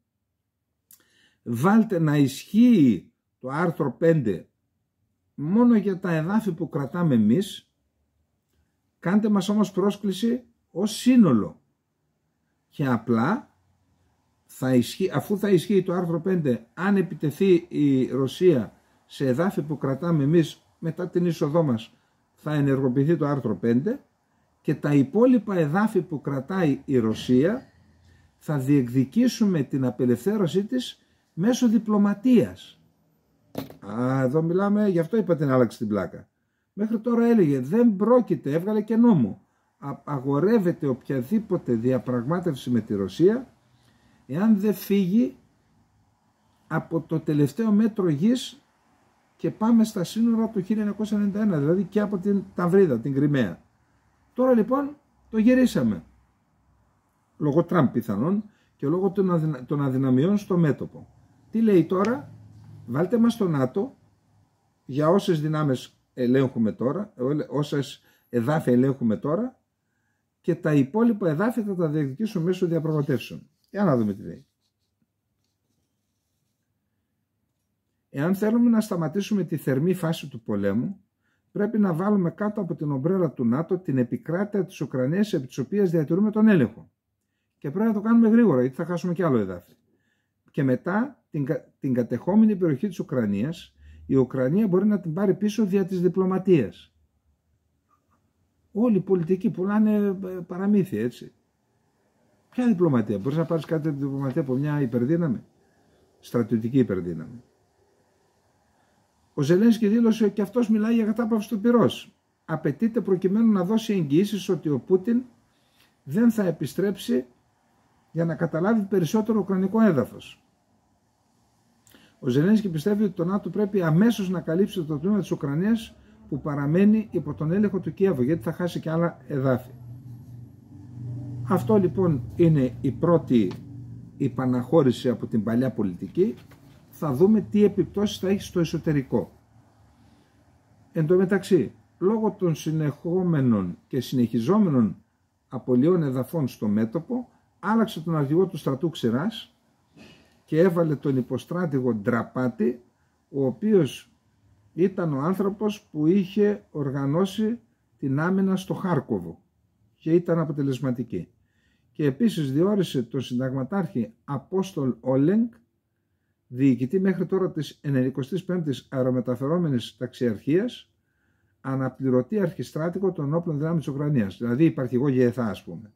βάλτε να ισχύει το άρθρο 5 μόνο για τα εδάφη που κρατάμε εμείς, κάντε μας όμως πρόσκληση ως σύνολο και απλά αφού θα ισχύει το άρθρο 5, αν επιτεθεί η Ρωσία σε εδάφη που κρατάμε εμείς, μετά την είσοδό μας θα ενεργοποιηθεί το άρθρο 5 και τα υπόλοιπα εδάφη που κρατάει η Ρωσία θα διεκδικήσουμε την απελευθέρωσή της μέσω διπλωματίας. Εδώ μιλάμε, γι' αυτό είπα την άλλαξη την πλάκα. Μέχρι τώρα έλεγε δεν πρόκειται, έβγαλε και νόμο. Αγορεύεται οποιαδήποτε διαπραγμάτευση με τη Ρωσία εάν δεν φύγει από το τελευταίο μέτρο γης και πάμε στα σύνορα του 1991, δηλαδή και από την Ταυρίδα, την Κριμαία. Τώρα λοιπόν το γυρίσαμε. Λόγω Τραμπ πιθανόν και λόγω των αδυναμιών στο μέτωπο. Τι λέει τώρα, βάλτε μας στο ΝΑΤΟ για όσες δυνάμεις ελέγχουμε τώρα, όσες εδάφια ελέγχουμε τώρα και τα υπόλοιπα εδάφια θα τα διεκδικήσουμε μέσω διαπραγματεύσεων. Για να δούμε τι λέει. Εάν θέλουμε να σταματήσουμε τη θερμή φάση του πολέμου, πρέπει να βάλουμε κάτω από την ομπρέλα του ΝΑΤΟ την επικράτεια της Ουκρανίας επί της οποίας διατηρούμε τον έλεγχο. Και πρέπει να το κάνουμε γρήγορα, γιατί θα χάσουμε κι άλλο εδάφι. Και μετά την κατεχόμενη περιοχή της Ουκρανίας, η Ουκρανία μπορεί να την πάρει πίσω δια της διπλωματίας. Όλοι οι πολιτικοί πουλάνε παραμύθια, έτσι. Ποια διπλωματία, μπορείς να πάρεις κάτι από τη διπλωματία από μια υπερδύναμη, στρατιωτική υπερδύναμη. Ο Ζελένσκι δήλωσε και αυτός μιλάει για κατάπαυση του πυρός. Απαιτείται προκειμένου να δώσει εγγυήσεις ότι ο Πούτιν δεν θα επιστρέψει για να καταλάβει περισσότερο ουκρανικό έδαφος. Ο Ζελένσκι πιστεύει ότι το ΝΑΤΟ πρέπει αμέσως να καλύψει το τμήμα της Ουκρανίας που παραμένει υπό τον έλεγχο του Κιέβου, γιατί θα χάσει και άλλα εδάφη. Αυτό λοιπόν είναι η πρώτη υπαναχώρηση από την παλιά πολιτική. Θα δούμε τι επιπτώσεις θα έχει στο εσωτερικό. Εν τω μεταξύ, λόγω των συνεχόμενων και συνεχιζόμενων απολειών εδαφών στο μέτωπο, άλλαξε τον αρχηγό του στρατού Ξηράς και έβαλε τον υποστράτηγο Ντραπάτη, ο οποίος ήταν ο άνθρωπος που είχε οργανώσει την άμυνα στο Χάρκοβο και ήταν αποτελεσματική. Και επίσης διόρισε τον συνταγματάρχη Απόστολ Όλεγκ, διοικητή μέχρι τώρα της 95ης αερομεταφερόμενης ταξιαρχίας, αναπληρωτή αρχιστράτηγο των όπλων δυνάμεων της Ουκρανίας, δηλαδή υπαρχηγό ΓΕΘΑ, ας πούμε.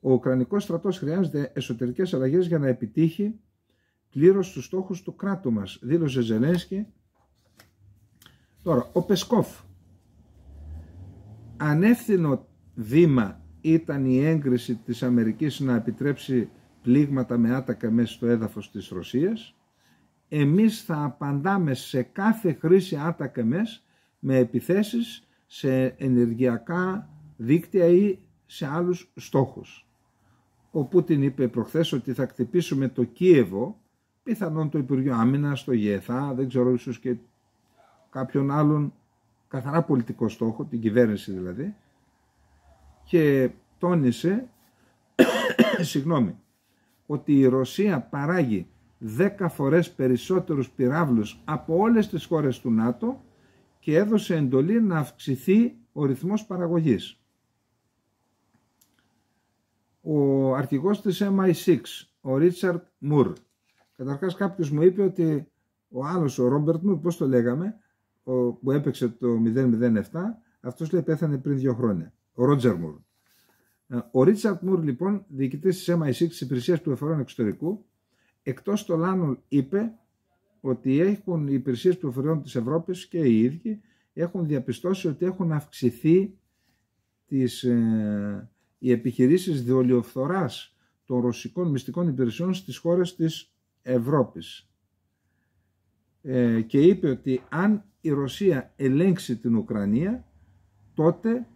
Ο Ουκρανικός στρατός χρειάζεται εσωτερικές αλλαγές για να επιτύχει πλήρως τους στόχους του κράτου μας, δήλωσε Ζελένσκι. Τώρα, ο Πεσκόφ. Ανεύθυνο βήμα ήταν η έγκριση της Αμερικής να επιτρέψει πλήγματα με άτακα μέσα στο έδαφος της Ρωσίας. Εμείς θα απαντάμε σε κάθε χρήση άτακα με επιθέσεις σε ενεργειακά δίκτυα ή σε άλλους στόχους. Ο Πούτιν είπε προχθές ότι θα χτυπήσουμε το Κίεβο, πιθανόν το Υπουργείο Άμυνας, το ΓΕΘΑ, δεν ξέρω, ίσως και κάποιον άλλον καθαρά πολιτικό στόχο, την κυβέρνηση δηλαδή, και τόνισε ότι η Ρωσία παράγει 10 φορές περισσότερους πυράβλους από όλες τις χώρες του ΝΑΤΟ και έδωσε εντολή να αυξηθεί ο ρυθμός παραγωγής. ο αρχηγός της MI6, ο Ρίτσαρντ Μουρ. Καταρχάς κάποιος μου είπε ότι ο άλλος, ο Ρόμπερτ Μουρ, πώς το λέγαμε, που έπαιξε το 007, αυτός λέει πέθανε πριν 2 χρόνια. Ο Ρότζερ Μουρ. Ο Ρίτσαρντ Μουρ λοιπόν, διοικητής της MI6, της Υπηρεσίας Πληροφοριών Εξωτερικού, εκτός των άλλων είπε ότι έχουν οι υπηρεσίες πληροφοριών της Ευρώπης και οι ίδιοι έχουν διαπιστώσει ότι έχουν αυξηθεί οι επιχειρήσεις διολιοφθοράς των ρωσικών μυστικών υπηρεσιών στις χώρες της Ευρώπης. Και είπε ότι αν η Ρωσία ελέγξει την Ουκρανία, τότε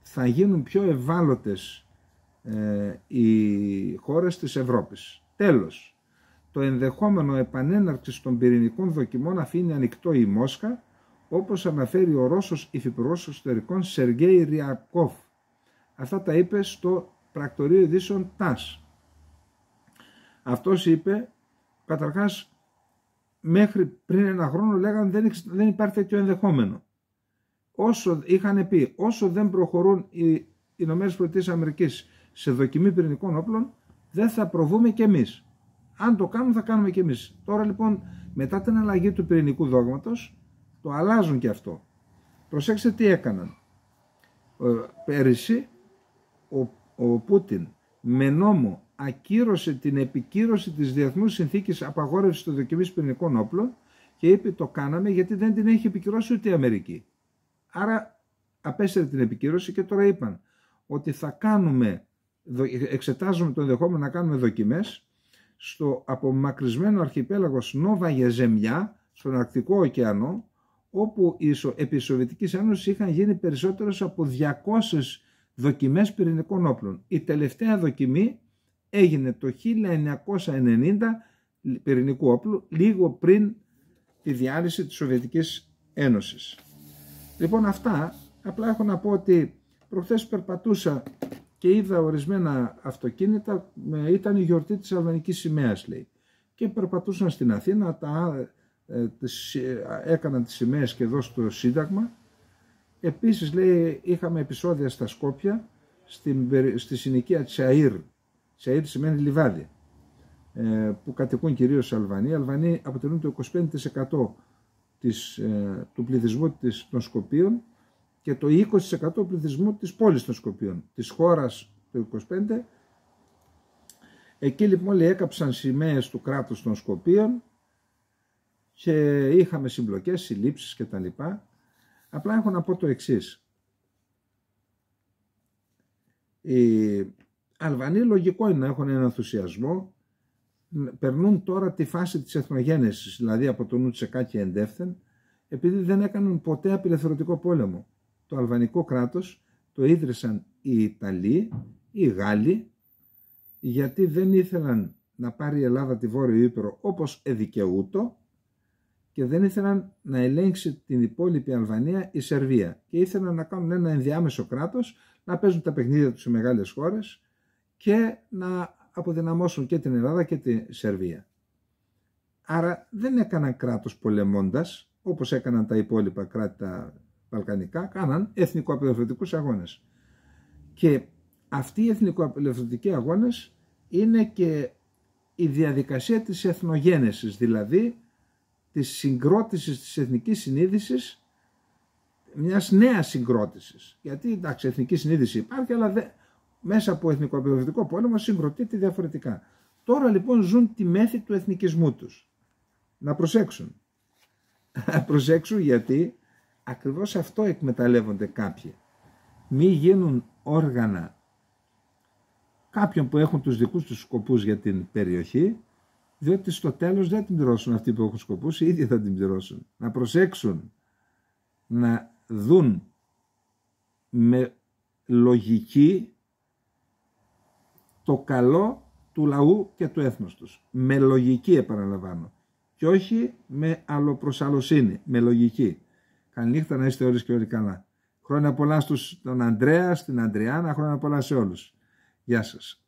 θα γίνουν πιο ευάλωτες οι χώρες της Ευρώπης. Τέλος, το ενδεχόμενο επανέναρξης των πυρηνικών δοκιμών αφήνει ανοιχτό η Μόσχα, όπως αναφέρει ο Ρώσος Υφυπουργός Εξωτερικών Σεργέη Ριακόφ. Αυτά τα είπε στο πρακτορείο ειδήσεων ΤΑΣ. Αυτός είπε, καταρχάς, μέχρι πριν 1 χρόνο λέγανε δεν υπάρχει τέτοιο ενδεχόμενο. Όσο είχαν πει, όσο δεν προχωρούν οι ΗΠΑ σε δοκιμή πυρηνικών όπλων, δεν θα προβούμε κι εμείς. Αν το κάνουν, θα κάνουμε κι εμείς. Τώρα λοιπόν, μετά την αλλαγή του πυρηνικού δόγματος, το αλλάζουν και αυτό. Προσέξτε τι έκαναν. Πέρυσι, ο Πούτιν με νόμο ακύρωσε την επικύρωση της Διεθνούς Συνθήκης Απαγόρευσης των Δοκιμής Πυρηνικών Όπλων και είπε το κάναμε γιατί δεν την έχει επικυρώσει ούτε η Αμερική. Άρα απέσυρε την επικύρωση και τώρα είπαν ότι θα εξετάζουμε το ενδεχόμενο να κάνουμε δοκιμές στο απομακρυσμένο αρχιπέλαγος Νόβα Γεζεμιά, στον Αρκτικό ωκεανό, όπου επί της Σοβιετικής Ένωσης είχαν γίνει περισσότερες από 200 δοκιμές πυρηνικών όπλων. Η τελευταία δοκιμή έγινε το 1990 πυρηνικού όπλου, λίγο πριν τη διάλυση της Σοβιετικής Ένωσης. Λοιπόν, αυτά, απλά έχω να πω ότι προχθές περπατούσα και είδα ορισμένα αυτοκίνητα, ήταν η γιορτή της αλβανικής σημαίας, λέει, και περπατούσαν στην Αθήνα, έκαναν τις σημαίες και εδώ στο Σύνταγμα. Επίσης, λέει, είχαμε επεισόδια στα Σκόπια, στη συνοικία Τσαΐρ. Τσαΐρ σημαίνει λιβάδι, που κατοικούν κυρίως Αλβανοί. Οι Αλβανοί αποτελούν το 25% του πληθυσμού των Σκοπίων και το 20% του πληθυσμού της πόλης των Σκοπίων, της χώρας το 25%. Εκεί λοιπόν όλοι έκαψαν σημαίες του κράτους των Σκοπίων και είχαμε συμπλοκές, συλλήψεις κτλ. Απλά έχω να πω το εξής. Οι Αλβανοί λογικό είναι να έχουν έναν ενθουσιασμό, περνούν τώρα τη φάση της εθνογένεσης, δηλαδή από τον Ουτσεκά και εντεύθεν, επειδή δεν έκαναν ποτέ απελευθερωτικό πόλεμο. Το αλβανικό κράτος το ίδρυσαν οι Ιταλοί, οι Γάλλοι, γιατί δεν ήθελαν να πάρει η Ελλάδα τη Βόρειο Ήπειρο όπως εδικαιούτο και δεν ήθελαν να ελέγξει την υπόλοιπη Αλβανία η Σερβία και ήθελαν να κάνουν ένα ενδιάμεσο κράτος, να παίζουν τα παιχνίδια τους σε μεγάλες χώρες και να αποδυναμώσουν και την Ελλάδα και τη Σερβία. Άρα δεν έκαναν κράτος πολεμώντας, όπως έκαναν τα υπόλοιπα κράτη τα βαλκανικά, κάναν εθνικοαπελευθερωτικούς αγώνες. Και αυτοί οι εθνικοαπελευθερωτικοί αγώνες είναι και η διαδικασία της εθνογένεσης, δηλαδή της συγκρότησης της εθνικής συνείδησης, μιας νέας συγκρότησης. Γιατί εντάξει, εθνική συνείδηση υπάρχει, αλλά μέσα από εθνικοαπελευθερωτικό πόλεμο συγκροτείται διαφορετικά. Τώρα λοιπόν ζουν τη μέθη του εθνικισμού τους. Να προσέξουν. Να προσέξουν γιατί ακριβώς αυτό εκμεταλλεύονται κάποιοι. Μη γίνουν όργανα κάποιων που έχουν τους δικούς τους σκοπούς για την περιοχή, διότι στο τέλος δεν την πληρώσουν αυτοί που έχουν σκοπούς, οι ίδιοι θα την πληρώσουν. Να προσέξουν, να δουν με λογική το καλό του λαού και του έθνους τους. Με λογική, επαναλαμβάνω. Και όχι με αλλοπροσαλλοσύνη, με λογική. Καληνύχτα, να είστε όλοι και όλοι καλά. Χρόνια πολλά στον Ανδρέα, στην Αντριάννα, χρόνια πολλά σε όλους. Γεια σας.